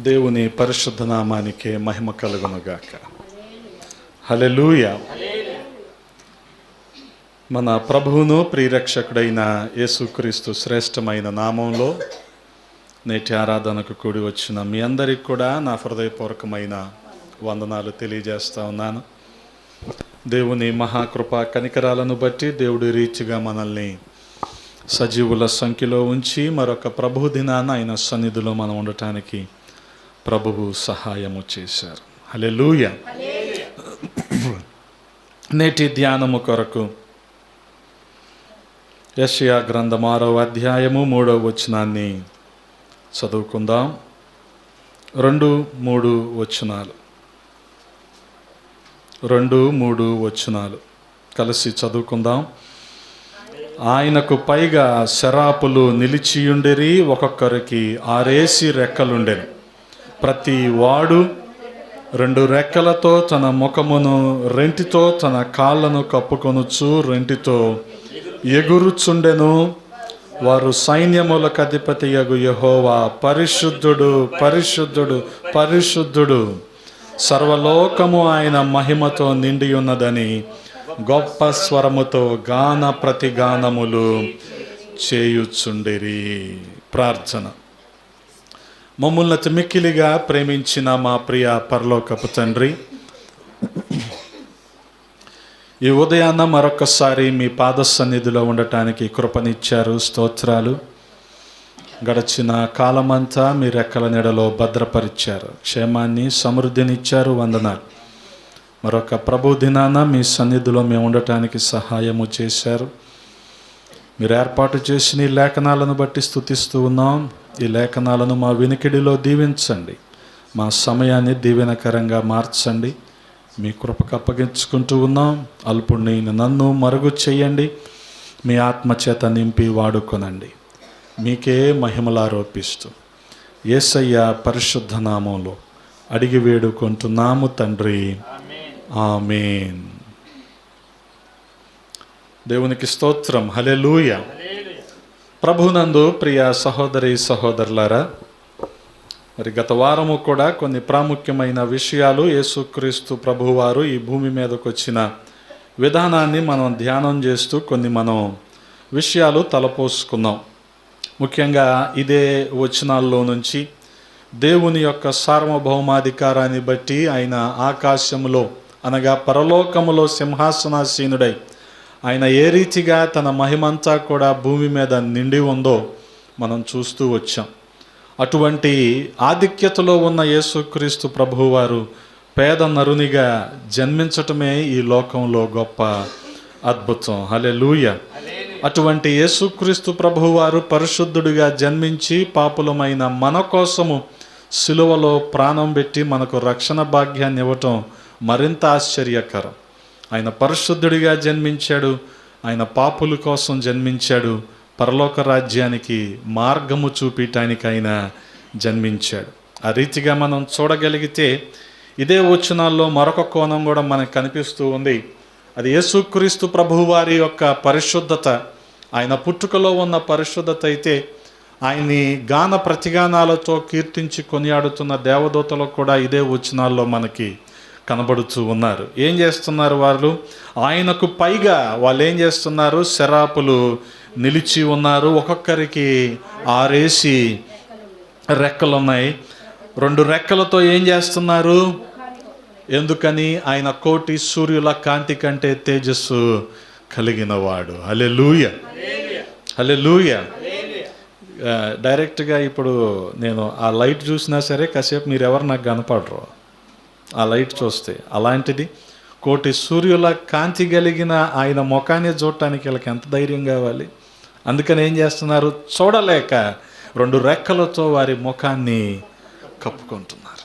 దేవుని పరిశుద్ధ నామానికే మహిమ కలుగునుగాక. హల్లెలూయా. మన ప్రభువును ప్రియరక్షకుడైన యేసుక్రీస్తు శ్రేష్టమైన నామంలో నేటి ఆరాధనకు కూడి వచ్చిన మీ అందరికి కూడా నా హృదయపూర్వకమైన వందనాలు తెలియజేస్తా ఉన్నాను. దేవుని మహాకృపా కనికరాలను బట్టి దేవుడి రీతిగా మనల్ని సజీవుల సంఖ్యలో ఉంచి మరొక ప్రభు దినాన ఆయన సన్నిధిలో మనం ఉండటానికి ప్రభువు సహాయము చేశారు. హల్లెలూయా. నేటి ధ్యానము కొరకు యెషయా గ్రంథం 6వ అధ్యాయము 3వ వచనాన్ని చదువుకుందాం. 2-3 వచనాలు, 2-3 వచనాలు కలిసి చదువుకుందాం. ఆయనకు పైగా శరాపులు నిలిచియుండిరి, ఒక్కొక్కరికి 6 రెక్కలుండెను. ప్రతి వాడు 2 రెక్కలతో తన ముఖమును, రెంటితో తన కాళ్ళను కప్పుకొనుచు రెంటితో ఎగురుచుండెను. వారు సైన్యములకు అధిపతియగు యెహోవా పరిశుద్ధుడు, పరిశుద్ధుడు, పరిశుద్ధుడు, సర్వలోకము ఆయన మహిమతో నిండి ఉన్నదని గొప్ప స్వరముతో గాన ప్రతిగానములు చేయుచుండిరి. ప్రార్థన. మమ్మల్ని అతి మిక్కిలిగా ప్రేమించిన మా ప్రియ పరలోకపు తండ్రి, ఈ ఉదయాన్న మరొకసారి మీ పాద సన్నిధిలో ఉండటానికి కృపనిచ్చారు. స్తోత్రాలు. గడిచిన కాలమంతా మీ రెక్కల నీడలో భద్రపరిచారు. క్షేమాన్ని, సమృద్ధినిచ్చారు. వందనాలు. మరొక ప్రభు దినాన మీ సన్నిధిలో మేము ఉండటానికి సహాయము చేశారు. మీరు ఏర్పాటు చేసిన ఈ లేఖనాలను బట్టి స్తుతిస్తూ ఉన్నాం. ఈ లేఖనాలను మా వినికిడిలో దీవించండి. మా సమయాన్ని దీవెనకరంగా మార్చండి. మీ కృపకు అప్పగించుకుంటూ ఉన్నాం. అల్పుణ్ణి నన్ను మరుగు చేయండి. మీ ఆత్మచేత నింపి వాడుకొనండి. మీకే మహిమలారోపిస్తూ యేసయ్య పరిశుద్ధ నామంలో అడిగి వేడుకుంటున్నాము తండ్రి. ఆమేన్. దేవునికి స్తోత్రం. హల్లెలూయా. ప్రభునందు ప్రియ సహోదరి సహోదరులారా, మరి గత వారము కూడా కొన్ని ప్రాముఖ్యమైన విషయాలు యేసుక్రీస్తు ప్రభువారు ఈ భూమి మీదకు వచ్చిన విధానాన్ని మనం ధ్యానం చేస్తూ కొన్ని మనం విషయాలు తలపోసుకున్నాం. ముఖ్యంగా ఇదే వచనాల్లో నుంచి దేవుని యొక్క సార్వభౌమాధికారాన్ని బట్టి ఆయన ఆకాశములో అనగా పరలోకములో సింహాసనాసీనుడై ఆయన ఏ రీతిగా తన మహిమంతా కూడా భూమి మీద నిండి ఉందో మనం చూస్తూ వచ్చాం. అటువంటి ఆధిక్యతలో ఉన్న యేసుక్రీస్తు ప్రభువారు పేద నరునిగా జన్మించటమే ఈ లోకంలో గొప్ప అద్భుతం. హల్లెలూయా. అటువంటి యేసుక్రీస్తు ప్రభువారు పరిశుద్ధుడిగా జన్మించి పాపులమైన మన కోసము సిలువలో ప్రాణం పెట్టి మనకు రక్షణ భాగ్యాన్ని ఇవ్వటం మరింత ఆశ్చర్యకరం. ఆయన పరిశుద్ధుడిగా జన్మించాడు. ఆయన పాపుల కోసం జన్మించాడు. పరలోక రాజ్యానికి మార్గము చూపించడానికి ఆయన జన్మించాడు. ఆ రీతిగా మనం చూడగలిగితే ఇదే వచనాల్లో మరొక కోణం కూడా మనకు కనిపిస్తూ ఉంది. అది యేసుక్రీస్తు ప్రభువారి యొక్క పరిశుద్ధత. ఆయన పుట్టుకలో ఉన్న పరిశుద్ధత అయితే ఆయన్ని గాన ప్రతిగానాలతో కీర్తించి కొనియాడుతున్న దేవదూతలు కూడా ఇదే వచనాల్లో మనకి కనబడుతూ ఉన్నారు. ఏం చేస్తున్నారు వాళ్ళు? ఆయనకు పైగా వాళ్ళు ఏం చేస్తున్నారు? శరాపులు నిలిచి ఉన్నారు. ఒక్కొక్కరికి 6 రెక్కలు ఉన్నాయి. 2 రెక్కలతో ఏం చేస్తున్నారు? ఎందుకని? ఆయన కోటి సూర్యుల కాంతి కంటే తేజస్సు కలిగిన వాడు. హల్లెలూయా. హల్లెలూయా. డైరెక్ట్గా ఇప్పుడు నేను ఆ లైట్ చూసినా సరే కాసేపు మీరు ఎవరు నాకు కనపడరు ఆ లైట్ చూస్తే. అలాంటిది కోటి సూర్యుల కాంతి కలిగిన ఆయన ముఖాన్ని చూడటానికి వీళ్ళకి ఎంత ధైర్యం కావాలి? అందుకని ఏం చేస్తున్నారు? చూడలేక 2 రెక్కలతో వారి ముఖాన్ని కప్పుకుంటున్నారు.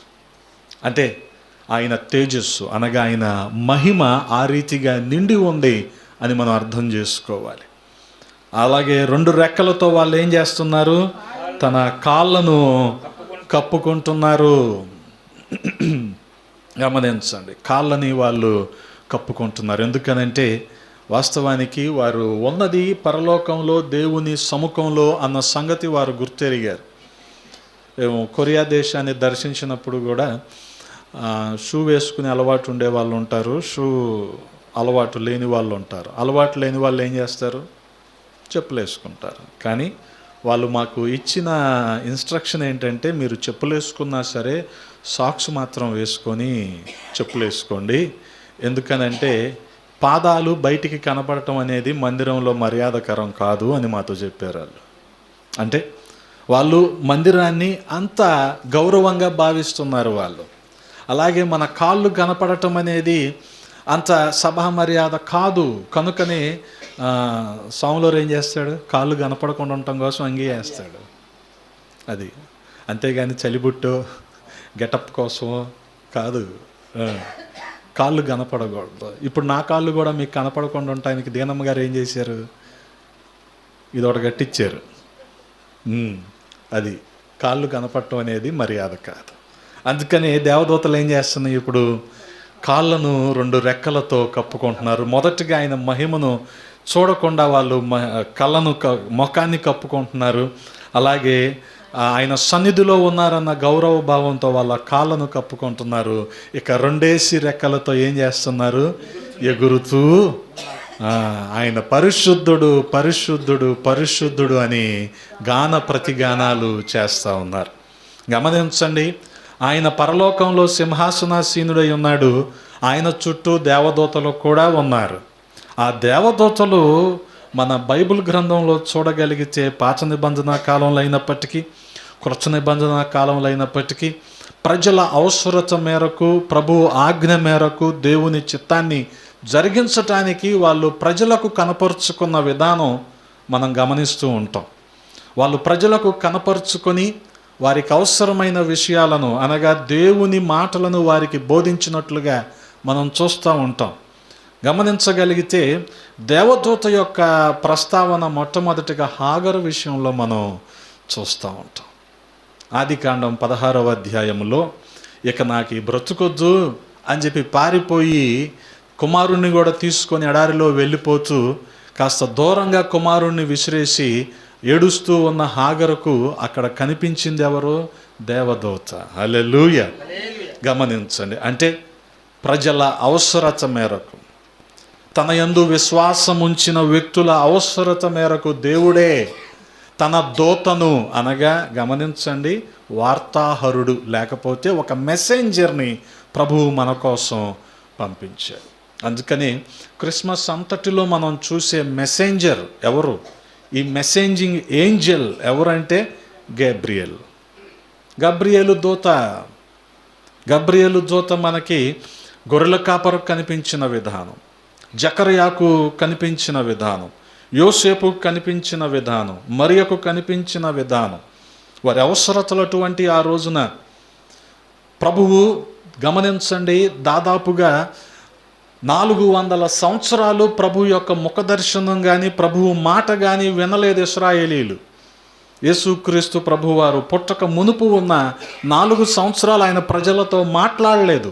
అంటే ఆయన తేజస్సు అనగా ఆయన మహిమ ఆ రీతిగా నిండి ఉంది అని మనం అర్థం చేసుకోవాలి. అలాగే 2 రెక్కలతో వాళ్ళు ఏం చేస్తున్నారు? తన కాళ్ళను కప్పుకుంటున్నారు. గమనించండి, కాళ్ళని వాళ్ళు కప్పుకుంటున్నారు. ఎందుకనంటే వాస్తవానికి వారు ఉన్నది పరలోకంలో దేవుని సముఖంలో అన్న సంగతి వారు గుర్తెరిగారు. కొరియా దేశాన్ని దర్శించినప్పుడు కూడా షూ వేసుకునే అలవాటు ఉండే వాళ్ళు ఉంటారు, షూ అలవాటు లేని వాళ్ళు ఉంటారు. అలవాటు లేని వాళ్ళు ఏం చేస్తారు? చెప్పులు వేసుకుంటారు. కానీ వాళ్ళు మాకు ఇచ్చిన ఇన్స్ట్రక్షన్ ఏంటంటే, మీరు చెప్పులు వేసుకున్నా సరే సాక్స్ మాత్రం వేసుకొని చెప్పులు వేసుకోండి. ఎందుకనంటే పాదాలు బయటికి కనపడటం అనేది మందిరంలో మర్యాదకరం కాదు అని మాతో చెప్పారు వాళ్ళు. అంటే వాళ్ళు మందిరాన్ని అంత గౌరవంగా భావిస్తున్నారు వాళ్ళు. అలాగే మన కాళ్ళు కనపడటం అనేది అంత సభా మర్యాద కాదు. కనుకనే స్వాములోరు ఏం చేస్తాడు? కాళ్ళు కనపడకుండా ఉండటం కోసం అంగీ వేస్తాడు. అది అంతేగాని చలిబుట్టో గెటప్ కోసమో కాదు. కాళ్ళు కనపడకూడదు. ఇప్పుడు నా కాళ్ళు కూడా మీకు కనపడకుండా ఉండటానికి దీనమ్మ గారు ఏం చేశారు? ఇది ఒకటి కట్టించారు. అది కాళ్ళు కనపడటం అనేది మర్యాద కాదు. అందుకని దేవదూతలు ఏం చేస్తున్నాయి? ఇప్పుడు కాళ్ళను 2 రెక్కలతో కప్పుకుంటున్నారు. మొదటిగా ఆయన మహిమను చూడకుండా వాళ్ళు ముఖాన్ని కప్పుకుంటున్నారు. అలాగే ఆయన సన్నిధిలో ఉన్నారన్న గౌరవ భావంతో వాళ్ళ కాళ్ళను కప్పుకుంటున్నారు. ఇక 2 రెక్కలతో ఏం చేస్తున్నారు? ఎగురుతూ ఆయన పరిశుద్ధుడు పరిశుద్ధుడు పరిశుద్ధుడు అని గాన ప్రతిగానాలు చేస్తూ ఉన్నారు. గమనించండి, ఆయన పరలోకంలో సింహాసనాసీనుడై ఉన్నాడు. ఆయన చుట్టూ దేవదూతలు కూడా ఉన్నారు. ఆ దేవదూతలు మన బైబిల్ గ్రంథంలో చూడగలిగితే పాత నిబంధన కాలంలో అయినప్పటికీ కృత నిబంధన కాలంలో అయినప్పటికీ ప్రజల అవసరత మేరకు, ప్రభు ఆజ్ఞ మేరకు దేవుని చిత్తాన్ని జరిగించటానికి వాళ్ళు ప్రజలకు కనపరుచుకున్న విధానం మనం గమనిస్తూ ఉంటాం. వాళ్ళు ప్రజలకు కనపరుచుకొని వారికి అవసరమైన విషయాలను అనగా దేవుని మాటలను వారికి బోధించినట్లుగా మనం చూస్తూ ఉంటాం. గమనించగలిగితే దేవదూత యొక్క ప్రస్తావన మొట్టమొదటిగా హాగరు విషయంలో మనం చూస్తూ ఉంటాం. ఆదికాండం 16వ అధ్యాయంలో ఇక నాకు ఈ బ్రతుకొద్దు అని చెప్పి పారిపోయి కుమారుణ్ణి కూడా తీసుకొని ఎడారిలో వెళ్ళిపోతూ కాస్త దూరంగా కుమారుణ్ణి విసిరేసి ఏడుస్తూ ఉన్న హాగరుకు అక్కడ కనిపించింది ఎవరు? దేవదూత. హల్లెలూయా. గమనించండి, అంటే ప్రజల అవసరత మేరకు, తన యందు విశ్వాసం ఉంచిన వ్యక్తుల అవసరత మేరకు దేవుడే తన దూతను అనగా గమనించండి వార్తాహరుడు లేకపోతే ఒక మెసెంజర్ని ప్రభువు మన కోసం పంపించాడు. అందుకని క్రిస్మస్ అంతటిలో మనం చూసే మెసెంజర్ ఎవరు? ఈ మెసెంజింగ్ ఏంజెల్ ఎవరంటే గబ్రియల్. గబ్రియేలు దూత మనకి గొర్రెల కాపరకు కనిపించిన విధానం, జకర్యాకు కనిపించిన విధానం, యోసేపుకు కనిపించిన విధానం, మరియకు కనిపించిన విధానం, వారి అవసరతలు అటువంటి ఆ రోజున ప్రభువు గమనించండి దాదాపుగా 400 సంవత్సరాలు ప్రభు యొక్క ముఖ దర్శనం కానీ ప్రభువు మాట కానీ వినలేదు ఇశ్రాయేలీలు. యేసుక్రీస్తు ప్రభువారు పుట్టక మునుపు ఉన్న 4 సంవత్సరాలు ఆయన ప్రజలతో మాట్లాడలేదు.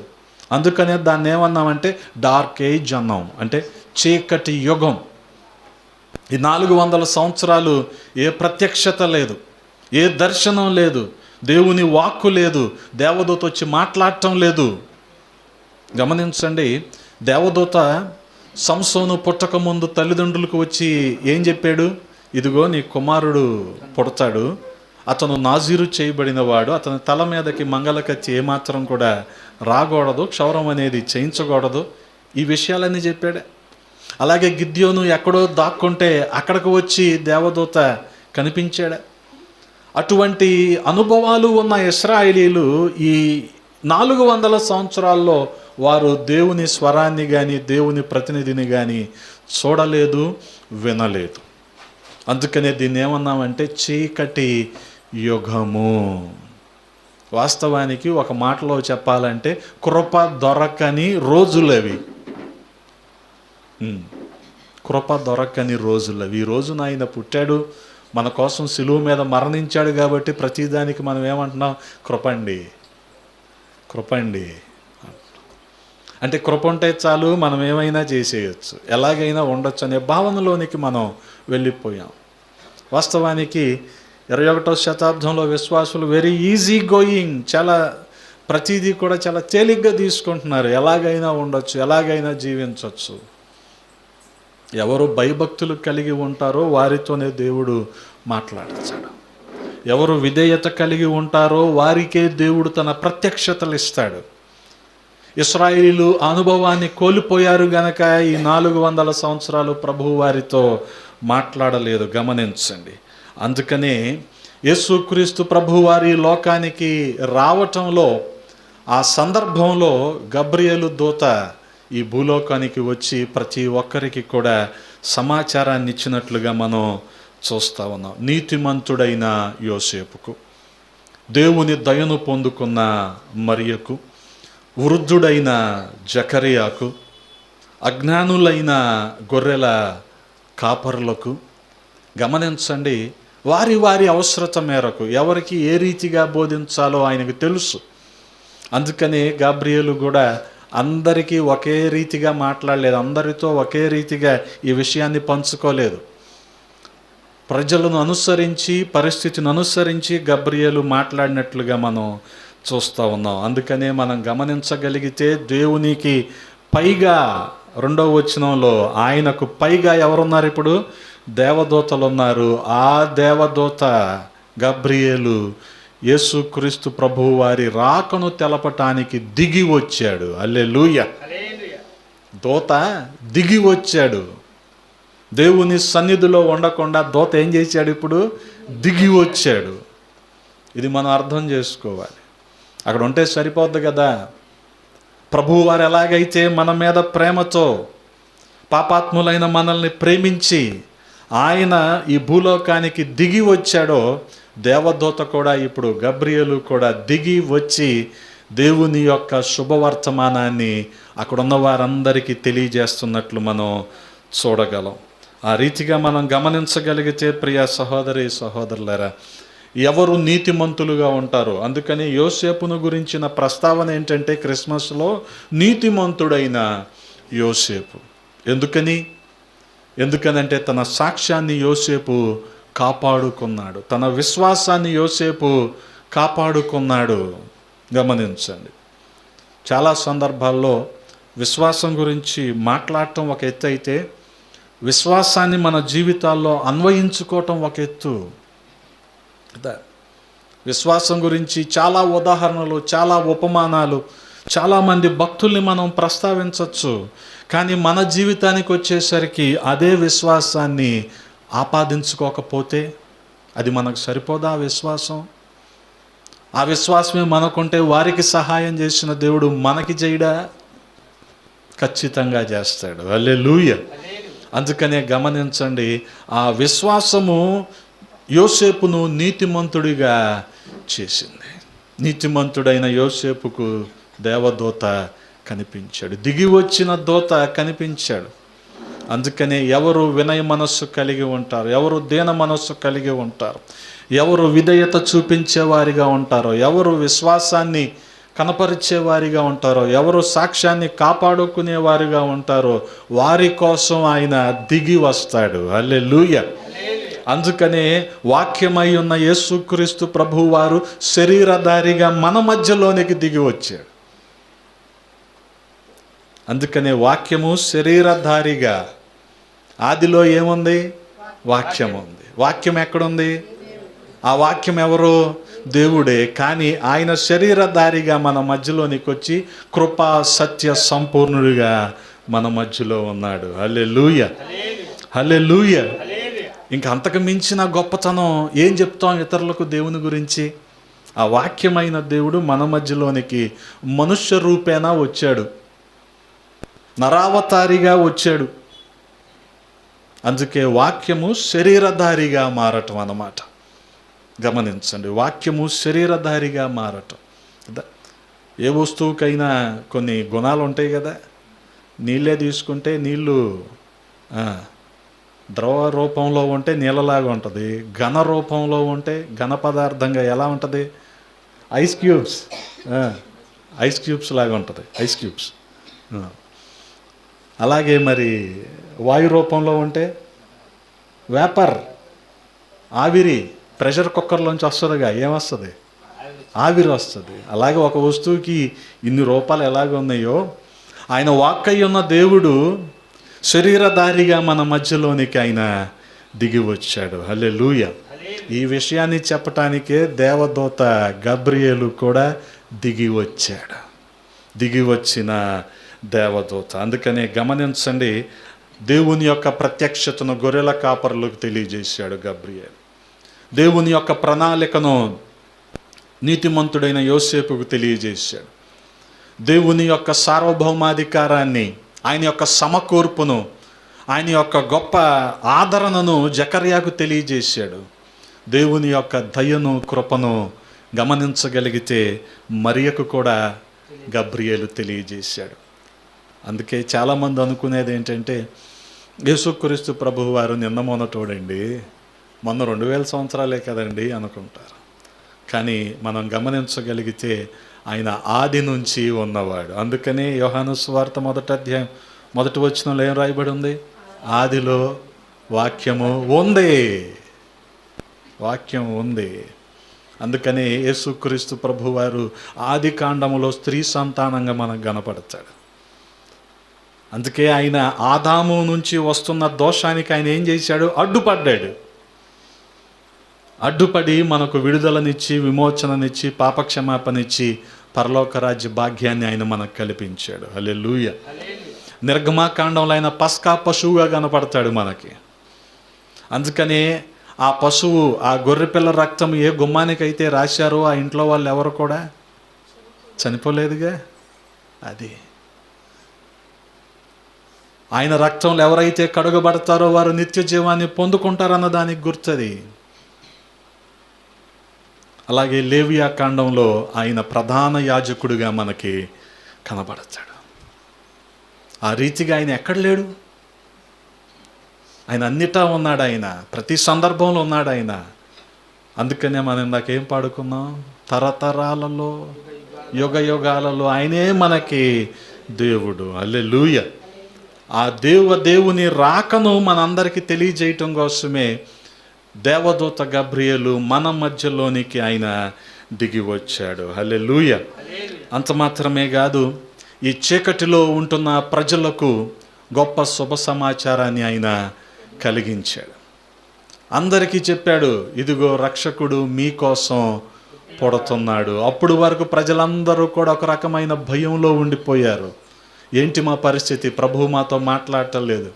అందుకనే దాన్ని ఏమన్నామంటే డార్క్ ఏజ్ అన్నాం, అంటే చీకటి యుగం. ఈ 400 సంవత్సరాలు ఏ ప్రత్యక్షత లేదు, ఏ దర్శనం లేదు, దేవుని వాక్కు లేదు, దేవదూత వచ్చి మాట్లాడటం లేదు. గమనించండి, దేవదూత సంసోను పుట్టక ముందు తల్లిదండ్రులకు వచ్చి ఏం చెప్పాడు? ఇదిగో నీ కుమారుడు పుడతాడు, అతను నాజీరు చేయబడిన వాడు, అతని తల మీదకి మంగళకచ్చి ఏమాత్రం కూడా రాకూడదు, క్షౌరం అనేది చేయించకూడదు, ఈ విషయాలన్నీ చెప్పాడు. అలాగే గిద్యోను ఎక్కడో దాక్కుంటే అక్కడికి వచ్చి దేవదూత కనిపించాడు. అటువంటి అనుభవాలు ఉన్న ఇశ్రాయేలీలు ఈ 400 సంవత్సరాల్లో వారు దేవుని స్వరాన్ని కానీ దేవుని ప్రతినిధిని కానీ చూడలేదు, వినలేదు. అందుకనే దీన్ని ఏమన్నామంటే చీకటి యుగము. వాస్తవానికి ఒక మాటలో చెప్పాలంటే కృప దొరకని రోజులవి. కృప దొరకని రోజులవి. ఈ రోజున ఆయన పుట్టాడు, మన కోసం సిలువ మీద మరణించాడు కాబట్టి ప్రతిదానికి మనం ఏమంటున్నాం? కృపండి, కృపండి. అంటే కృప ఉంటే చాలు, మనం ఏమైనా చేసేయచ్చు, ఎలాగైనా ఉండొచ్చు అనే భావనలోనికి మనం వెళ్ళిపోయాం. వాస్తవానికి 21వ శతాబ్దంలో విశ్వాసులు వెరీ ఈజీ గోయింగ్, చాలా ప్రతిదీ కూడా చాలా తేలిగ్గా తీసుకుంటున్నారు. ఎలాగైనా ఉండొచ్చు, ఎలాగైనా జీవించవచ్చు. ఎవరు భయభక్తులు కలిగి ఉంటారో వారితోనే దేవుడు మాట్లాడతాడు. ఎవరు విధేయత కలిగి ఉంటారో వారికే దేవుడు తన ప్రత్యక్షతలు ఇస్తాడు. ఇశ్రాయేలీయులు అనుభవాన్ని కోల్పోయారు గనక ఈ 400 సంవత్సరాలు ప్రభువు వారితో మాట్లాడలేదు. గమనించండి. అందుకనే యేసుక్రీస్తు ప్రభువారి లోకానికి రావటంలో ఆ సందర్భంలో గబ్రియేలు దూత ఈ భూలోకానికి వచ్చి ప్రతి ఒక్కరికి కూడా సమాచారాన్ని ఇచ్చినట్లుగా మనం చూస్తూ ఉన్నాం. నీతిమంతుడైన యోసేపుకు, దేవుని దయను పొందుకున్న మరియకు, వృద్ధుడైన జకరియాకు, అజ్ఞానులైన గొర్రెల కాపరులకు, గమనించండి, వారి వారి అవసరత మేరకు ఎవరికి ఏ రీతిగా బోధించాలో ఆయనకు తెలుసు. అందుకని గాబ్రియేలు కూడా అందరికీ ఒకే రీతిగా మాట్లాడలేదు, అందరితో ఒకే రీతిగా ఈ విషయాన్ని పంచుకోలేదు. ప్రజలను అనుసరించి, పరిస్థితిని అనుసరించి గబ్రియేలు మాట్లాడినట్లుగా మనం చూస్తూ ఉన్నాం. అందుకనే మనం గమనించగలిగితే దేవునికి పైగా 2వ వచనంలో ఆయనకు పైగా ఎవరున్నారు? ఇప్పుడు దేవదూతలు ఉన్నారు. ఆ దేవదూత గబ్రియేలు యేసుక్రీస్తు ప్రభువు వారి రాకను తెలపటానికి దిగి వచ్చాడు. హల్లెలూయా. దూత దిగి వచ్చాడు. దేవుని సన్నిధిలో ఉండకుండా దూత ఏం చేశాడు? ఇప్పుడు దిగి వచ్చాడు. ఇది మనం అర్థం చేసుకోవాలి. అక్కడ ఉంటే సరిపోద్ది కదా. ప్రభువు వారు ఎలాగైతే మన మీద ప్రేమతో పాపాత్ములైన మనల్ని ప్రేమించి ఆయన ఈ భూలోకానికి దిగి వచ్చాడో, దేవదూత కూడా ఇప్పుడు గబ్రియేలు కూడా దిగి వచ్చి దేవుని యొక్క శుభవర్తమానాన్ని అక్కడున్న వారందరికీ తెలియజేస్తున్నట్లు మనం చూడగలం. ఆ రీతిగా మనం గమనించగలిగితే ప్రియ సహోదరి సహోదరులారా, ఎవరు నీతిమంతులుగా ఉంటారో, అందుకని యోసేపును గురించిన ప్రస్తావన ఏంటంటే క్రిస్మస్లో నీతిమంతుడైన యోసేపు. ఎందుకనంటే తన సాక్ష్యాన్ని యోసేపు కాపాడుకున్నాడు, తన విశ్వాసాన్ని యోసేపు కాపాడుకున్నాడు. గమనించండి, చాలా సందర్భాల్లో విశ్వాసం గురించి మాట్లాడటం ఒక ఎత్తు అయితే, విశ్వాసాన్ని మన జీవితాల్లో అన్వయించుకోవటం ఒక ఎత్తు. విశ్వాసం గురించి చాలా ఉదాహరణలు, చాలా ఉపమానాలు, చాలామంది భక్తుల్ని మనం ప్రస్తావించవచ్చు. కానీ మన జీవితానికి వచ్చేసరికి అదే విశ్వాసాన్ని ఆపాదించుకోకపోతే అది మనకు సరిపోదా? ఆ విశ్వాసమే మనకుంటే వారికి సహాయం చేసిన దేవుడు మనకి చేయడా? ఖచ్చితంగా చేస్తాడు. హల్లెలూయా. అందుకనే గమనించండి, ఆ విశ్వాసము యోసేపును నీతిమంతుడిగా చేసింది. నీతిమంతుడైన యోసేపుకు దేవదూత కనిపించాడు, దిగి వచ్చిన దూత కనిపించాడు. అందుకనే ఎవరు వినయ మనస్సు కలిగి ఉంటారు, ఎవరు దీన మనస్సు కలిగి ఉంటారు, ఎవరు విధేయత చూపించేవారిగా ఉంటారో, ఎవరు విశ్వాసాన్ని కనపరిచేవారిగా ఉంటారో, ఎవరు సాక్ష్యాన్ని కాపాడుకునేవారిగా ఉంటారో వారి కోసం ఆయన దిగి వస్తాడు. హల్లెలూయా. అందుకనే వాక్యమై ఉన్న యేసుక్రీస్తు ప్రభువు వారు శరీరధారిగా మన మధ్యలోనికి దిగి వచ్చాడు. అందుకనే వాక్యము శరీరధారిగా, ఆదిలో ఏముంది? వాక్యం ఉంది. వాక్యం ఎక్కడుంది? ఆ వాక్యం ఎవరు? దేవుడే. కానీ ఆయన శరీరధారిగా మన మధ్యలోనికి వచ్చి కృపా సత్య సంపూర్ణుడిగా మన మధ్యలో ఉన్నాడు. హల్లెలూయా, హల్లెలూయా. ఇంకా అంతకు మించిన గొప్పతనం ఏం చెప్తాం ఇతరులకు దేవుని గురించి? ఆ వాక్యమైన దేవుడు మన మధ్యలోనికి మనుష్య రూపేణా వచ్చాడు, నరావతారిగా వచ్చాడు. అందుకే వాక్యము శరీరధారిగా మారటం అన్నమాట. గమనించండి, వాక్యము శరీరధారిగా మారటం. కదా. ఏ వస్తువుకైనా కొన్ని గుణాలు ఉంటాయి కదా. నీళ్ళే తీసుకుంటే నీళ్ళు ద్రవ రూపంలో ఉంటే నీళ్ళలాగా ఉంటుంది, ఘన రూపంలో ఉంటే ఘన పదార్థంగా ఎలా ఉంటుంది? ఐస్ క్యూబ్స్, ఐస్ క్యూబ్స్ లాగా ఉంటుంది, ఐస్ క్యూబ్స్. అలాగే మరి వాయు రూపంలో ఉంటే వేపర్, ఆవిరి, ప్రెషర్ కుక్కర్లోంచి వస్తుందిగా, ఏమొస్తుంది? ఆవిరి వస్తుంది. అలాగే ఒక వస్తువుకి ఇన్ని రూపాలు ఎలాగ ఉన్నాయో, ఆయన వాక్కై ఉన్న దేవుడు శరీరధారిగా మన మధ్యలోనికి ఆయన దిగి వచ్చాడు. హల్లెలూయా. ఈ విషయాన్ని చెప్పటానికే దేవదూత గబ్రియేలు కూడా దిగి వచ్చాడు. దిగి వచ్చిన దేవదూత. అందుకనే గమనించండి, దేవుని యొక్క ప్రత్యక్షతను గొర్రెల కాపరులకు తెలియజేశాడు గబ్రియేలు. దేవుని యొక్క ప్రణాళికను నీతిమంతుడైన యోసేపుకు తెలియజేశాడు. దేవుని యొక్క సార్వభౌమాధికారాన్ని, ఆయన యొక్క సమకూర్పును, ఆయన యొక్క గొప్ప ఆదరణను జకర్యాకు తెలియజేశాడు. దేవుని యొక్క దయను, కృపను గమనించగలిగితే మరియకు కూడా గబ్రియేలు తెలియజేశాడు. అందుకే చాలామంది అనుకునేది ఏంటంటే, యేసుక్రీస్తు ప్రభువు వారు నిన్న మొన్నటోడండి, మొన్న 2000 సంవత్సరాలే కదండి అనుకుంటారు. కానీ మనం గమనించగలిగితే ఆయన ఆది నుంచి ఉన్నవాడు. అందుకనే యోహాను సువార్త 1వ అధ్యాయం 1వ వచనంలో ఏం రాయబడి ఉంది? ఆదిలో వాక్యము ఉంది, వాక్యం ఉంది. అందుకనే యేసుక్రీస్తు ప్రభువారు ఆది కాండములో స్త్రీ సంతానంగా మనకు కనపడతాడు. అందుకే ఆయన ఆదాము నుంచి వస్తున్న దోషానికి ఆయన ఏం చేశాడు? అడ్డుపడ్డాడు. అడ్డుపడి మనకు విడుదలనిచ్చి, విమోచననిచ్చి, పాపక్షమాపణిచ్చి, పరలోక రాజ్య భాగ్యాన్ని ఆయన మనకు కల్పించాడు. హల్లెలూయా. నిర్గమాకాండంలో ఆయన పస్కా పశువుగా కనపడతాడు మనకి. అందుకనే ఆ పశువు, ఆ గొర్రెపిల్ల రక్తం ఏ గుమ్మానికైతే రాశారో ఆ ఇంట్లో వాళ్ళు ఎవరు కూడా చనిపోలేదుగా. అది ఆయన రక్తంలో ఎవరైతే కడుగబడతారో వారు నిత్య జీవాన్ని పొందుకుంటారన్న దానికి గుర్తది. అలాగే లేవియా కాండంలో ఆయన ప్రధాన యాజకుడిగా మనకి కనబడతాడు. ఆ రీతిగా ఆయన ఎక్కడ లేడు? ఆయన అన్నిటా ఉన్నాడు, ఆయన ప్రతి సందర్భంలో ఉన్నాడు ఆయన. అందుకనే మనం ఇందాకేం పాడుకున్నాం? తరతరాలలో, యుగ యుగాలలో ఆయనే మనకి దేవుడు. హల్లెలూయా. ఆ దేవుని రాకను మనందరికీ తెలియజేయటం కోసమే దేవదూత గబ్రియేలు మన మధ్యలోనికి ఆయన దిగి వచ్చాడు. హల్లెలూయా. అంత మాత్రమే కాదు, ఈ చీకటిలో ఉంటున్న ప్రజలకు గొప్ప శుభ సమాచారాన్ని ఆయన కలిగించాడు. అందరికీ చెప్పాడు, ఇదిగో రక్షకుడు మీకోసం పుడుతున్నాడు. అప్పుడు వరకు ప్రజలందరూ కూడా ఒక రకమైన భయంలో ఉండిపోయారు. ఏంటి మా పరిస్థితి? ప్రభువు మాతో మాట్లాడటం లేదు.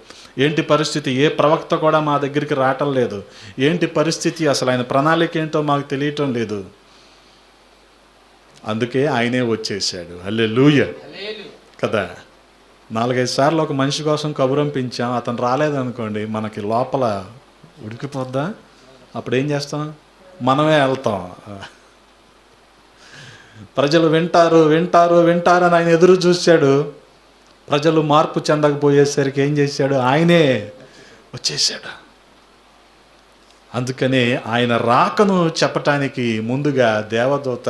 ఏంటి పరిస్థితి? ఏ ప్రవక్త కూడా మా దగ్గరికి రావటం లేదు. ఏంటి పరిస్థితి? అసలు ఆయన ప్రణాళిక ఏంటో మాకు తెలియటం లేదు. అందుకే ఆయనే వచ్చేసాడు. హల్లెలూయా కదా. 4-5 సార్లు ఒక మనిషి కోసం కబురంపించాం, అతను రాలేదనుకోండి, మనకి లోపల ఉడికిపోద్దా? అప్పుడు ఏం చేస్తాం? మనమే వెళ్తాం. ప్రజలు వింటారు వింటారు వింటారని ఆయన ఎదురు చూశాడు. ప్రజలు మార్పు చెందకపోయేసరికి ఏం చేశాడు? ఆయనే వచ్చేసాడు. అందుకనే ఆయన రాకను చెప్పటానికి ముందుగా దేవదూత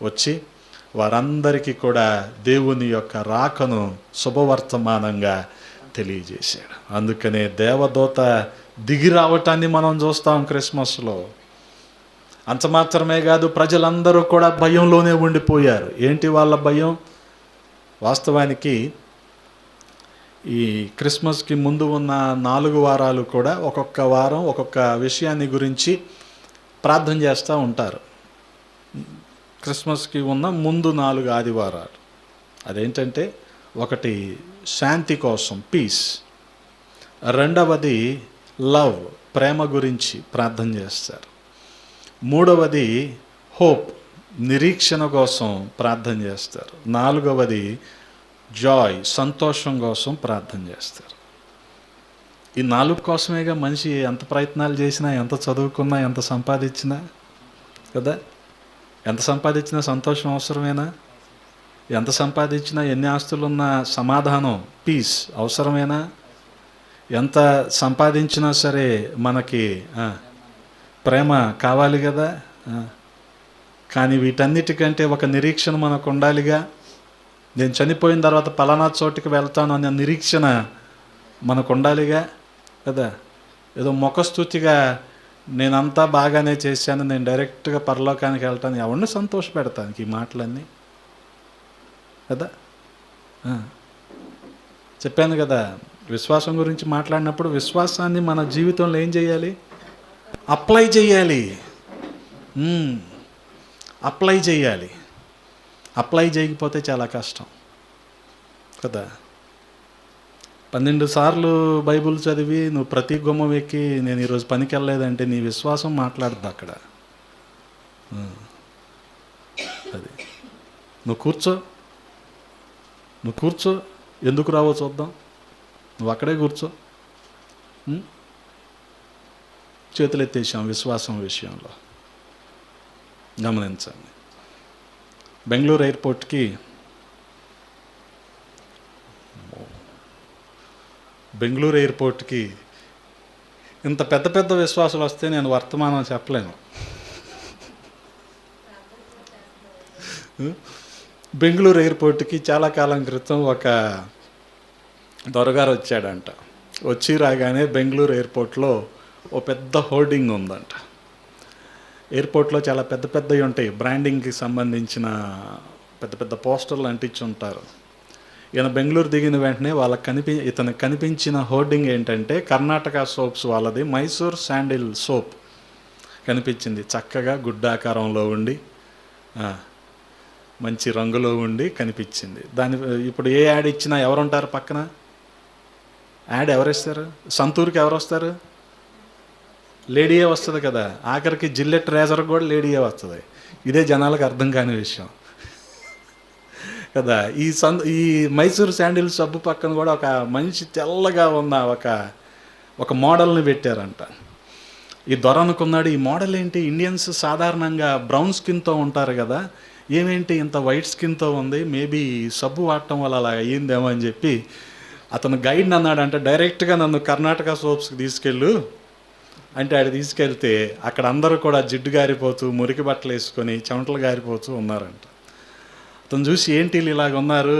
వచ్చి వారందరికీ కూడా దేవుని యొక్క రాకను శుభవర్తమానంగా తెలియజేశాడు. అందుకనే దేవదూత దిగి రావటాన్ని మనం చూస్తాం క్రిస్మస్లో. అంత మాత్రమే కాదు, ప్రజలందరూ కూడా భయంలోనే ఉండిపోయారు. ఏంటి వాళ్ళ భయం? వాస్తవానికి ఈ క్రిస్మస్కి ముందు ఉన్న 4 వారాలు కూడా ఒక్కొక్క వారం ఒక్కొక్క విషయాన్ని గురించి ప్రార్థన చేస్తూ ఉంటారు. క్రిస్మస్కి ఉన్న ముందు 4 ఆదివారాలు అదేంటంటే, ఒకటి శాంతి కోసం, పీస్. రెండవది లవ్, ప్రేమ గురించి ప్రార్థన చేస్తారు. మూడవది హోప్, నిరీక్షణ కోసం ప్రార్థన చేస్తారు. 4వది జాయ్, సంతోషం కోసం ప్రార్థన చేస్తారు. ఈ 4 కోసమేగా మనిషి ఎంత ప్రయత్నాలు చేసినా, ఎంత చదువుకున్నా, ఎంత సంపాదించినా కదా. ఎంత సంపాదించినా సంతోషం అవసరమేనా? ఎంత సంపాదించినా, ఎన్ని ఆస్తులున్నా సమాధానం, పీస్ అవసరమేనా? ఎంత సంపాదించినా సరే మనకి ప్రేమ కావాలి కదా. కానీ వీటన్నిటికంటే ఒక నిరీక్షణ మనకు ఉండాలిగా. నేను చనిపోయిన తర్వాత పలానా చోటుకి వెళ్తాను అనే నిరీక్షణ మనకు ఉండాలిగా కదా. ఏదో ముఖస్తుతిగా నేనంతా బాగానే చేశాను, నేను డైరెక్ట్గా పరలోకానికి వెళ్తాను, ఎవరిని సంతోషపెడతానికి ఈ మాటలన్నీ కదా. చెప్పాను కదా, విశ్వాసం గురించి మాట్లాడినప్పుడు విశ్వాసాన్ని మన జీవితంలో ఏం చేయాలి? అప్లై చేయాలి. అప్లై చేయాలి. అప్లై చేయకపోతే చాలా కష్టం కదా. 12 సార్లు బైబిల్ చదివి నువ్వు ప్రతి గుమ్మం ఎక్కి నేను ఈరోజు పనికి వెళ్ళలేదంటే నీ విశ్వాసం మాట్లాడుద్ది అక్కడ. అది నువ్వు కూర్చో, ఎందుకు రావో చూద్దాం. నువ్వు అక్కడే కూర్చో. చేతులు ఎత్తేసాం విశ్వాసం విషయంలో. గమనించండి, బెంగళూరు ఎయిర్పోర్ట్కి ఇంత పెద్ద పెద్ద విశ్వాసాలు వస్తే నేను వర్తమానం చెప్పలేను. బెంగళూరు ఎయిర్పోర్ట్కి చాలా కాలం క్రితం ఒక దొరగారు వచ్చాడంట. వచ్చి రాగానే బెంగళూరు ఎయిర్పోర్ట్లో ఓ పెద్ద హోర్డింగ్ ఉందంట. ఎయిర్పోర్ట్లో చాలా పెద్ద పెద్దవి ఉంటాయి, బ్రాండింగ్కి సంబంధించిన పెద్ద పెద్ద పోస్టర్లు అంటించి ఉంటారు. ఈయన బెంగళూరు దిగిన వెంటనే ఇతనికి కనిపించిన హోర్డింగ్ ఏంటంటే కర్ణాటక సోప్స్ వాళ్ళది మైసూర్ శాండిల్ సోప్ కనిపించింది. చక్కగా గుడ్డాకారంలో ఉండి మంచి రంగులో ఉండి కనిపించింది. ఇప్పుడు ఏ యాడ్ ఇచ్చినా ఎవరుంటారు పక్కన? యాడ్ ఎవరిస్తారు? సంతూర్కి ఎవరు వస్తారు? లేడీయే వస్తుంది కదా. ఆఖరికి జిల్లెట్ రేజర్ కూడా లేడీయే వస్తుంది. ఇదే జనాలకు అర్థం కాని విషయం కదా. ఈ మైసూర్ శాండిల్ సబ్బు పక్కన కూడా ఒక మంచి తెల్లగా ఉన్న ఒక మోడల్ని పెట్టారంట. ఈ దొర అనుకున్నాడు, ఈ మోడల్ ఏంటి, ఇండియన్స్ సాధారణంగా బ్రౌన్ స్కిన్తో ఉంటారు కదా, ఏమేంటి ఇంత వైట్ స్కిన్తో ఉంది, మేబీ సబ్బు వాడటం వల్ల అలా అయ్యిందేమో అని చెప్పి అతను గైడ్ని అన్నాడంటే డైరెక్ట్గా నన్ను కర్ణాటక సోప్స్కి తీసుకెళ్ళు అంటే ఆడ తీసుకెళ్తే అక్కడ అందరూ కూడా జిడ్డు గారిపోతూ మురికి బట్టలు వేసుకొని చెమటలు గారిపోతూ ఉన్నారంట. అతను చూసి ఏంటి ఇలాగ ఉన్నారు,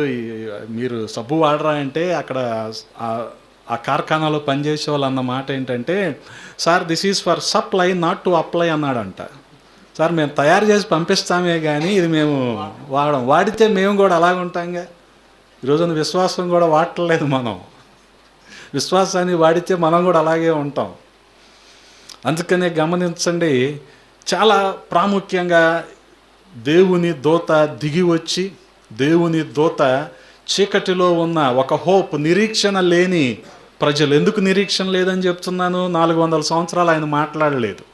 మీరు సబ్బు వాడరా అంటే అక్కడ ఆ కార్ఖానాలో పనిచేసే వాళ్ళు అన్న మాట ఏంటంటే, sir this is for supply not to apply అన్నాడంట. సార్ మేము తయారు చేసి పంపిస్తామే కానీ ఇది మేము వాడితే మేము కూడా అలాగ ఉంటాంగా. ఈరోజున విశ్వాసం కూడా వాడట్లేదు మనం. విశ్వాసాన్ని వాడితే మనం కూడా అలాగే ఉంటాం. అందుకనే గమనించండి, చాలా ప్రాముఖ్యంగా దేవుని దూత దిగి వచ్చి, దేవుని దూత చీకటిలో ఉన్న ఒక హోప్, నిరీక్షణ లేని ప్రజలు, ఎందుకు నిరీక్షణ లేదని చెప్తున్నాను, 400 సంవత్సరాలు ఆయన మాట్లాడలేదు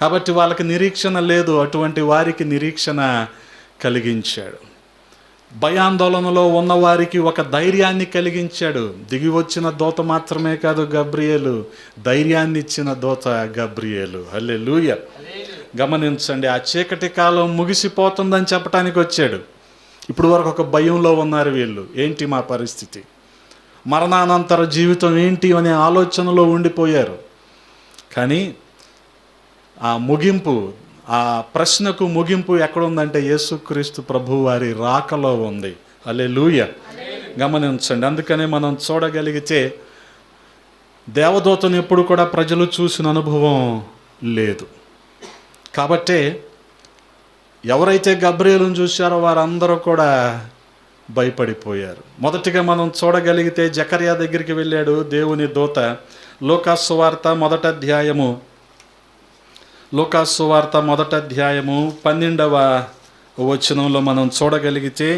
కాబట్టి వాళ్ళకి నిరీక్షణ లేదు. అటువంటి వారికి నిరీక్షణ కలిగించాడు. భయాందోళనలో ఉన్నవారికి ఒక ధైర్యాన్ని కలిగించాడు. దిగి వచ్చిన దూత మాత్రమే కాదు గబ్రియేలు, ధైర్యాన్ని ఇచ్చిన దూత గబ్రియేలు. హల్లెలూయా. గమనించండి, ఆ చీకటి కాలం ముగిసిపోతుందని చెప్పడానికి వచ్చాడు. ఇప్పుడు వరకు ఒక భయంలో ఉన్నారు వీళ్ళు, ఏంటి మా పరిస్థితి, మరణానంతర జీవితం ఏంటి అనే ఆలోచనలో ఉండిపోయారు. కానీ ఆ ముగింపు, ఆ ప్రశ్నకు ముగింపు ఎక్కడుందంటే యేసుక్రీస్తు ప్రభు వారి రాకలో ఉంది. హల్లెలూయా. గమనించండి, అందుకనే మనం చూడగలిగితే దేవదూతను ఎప్పుడు కూడా ప్రజలు చూసిన అనుభవం లేదు. కాబట్టే ఎవరైతే గబ్రియేలును చూశారో వారందరూ కూడా భయపడిపోయారు. మొదటిగా మనం చూడగలిగితే జకర్యా దగ్గరికి వెళ్ళాడు దేవుని దూత. లూకాసు వార్త మొదటి అధ్యాయము 12వ వచనంలో మనం చూడగలిగితే,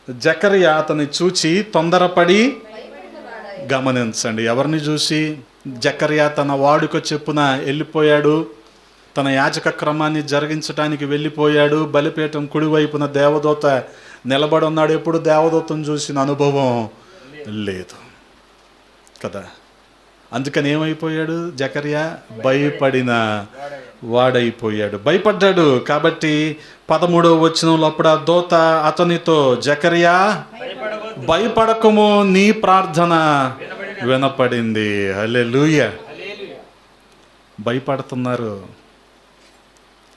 జకర్యా అతన్ని చూచి తొందరపడి, గమనించండి ఎవరిని చూసి, జకర్యా తన వాడుక చెప్పున వెళ్ళిపోయాడు. తన యాజక క్రమాన్ని జరిగించడానికి వెళ్ళిపోయాడు. బలిపీఠం కుడివైపున దేవదూత నిలబడి ఉన్నాడు. ఎప్పుడు దేవదూతను చూసిన అనుభవం లేదు కదా. అందుకని ఏమైపోయాడు జకర్యా? భయపడిన వాడైపోయాడు, భయపడ్డాడు. కాబట్టి 13వ వచనంలో అప్పుడు ఆ దూత అతనితో, జకరియా భయపడకము, నీ ప్రార్థన వినపడింది. హల్లెలూయా. భయపడుతున్నారు.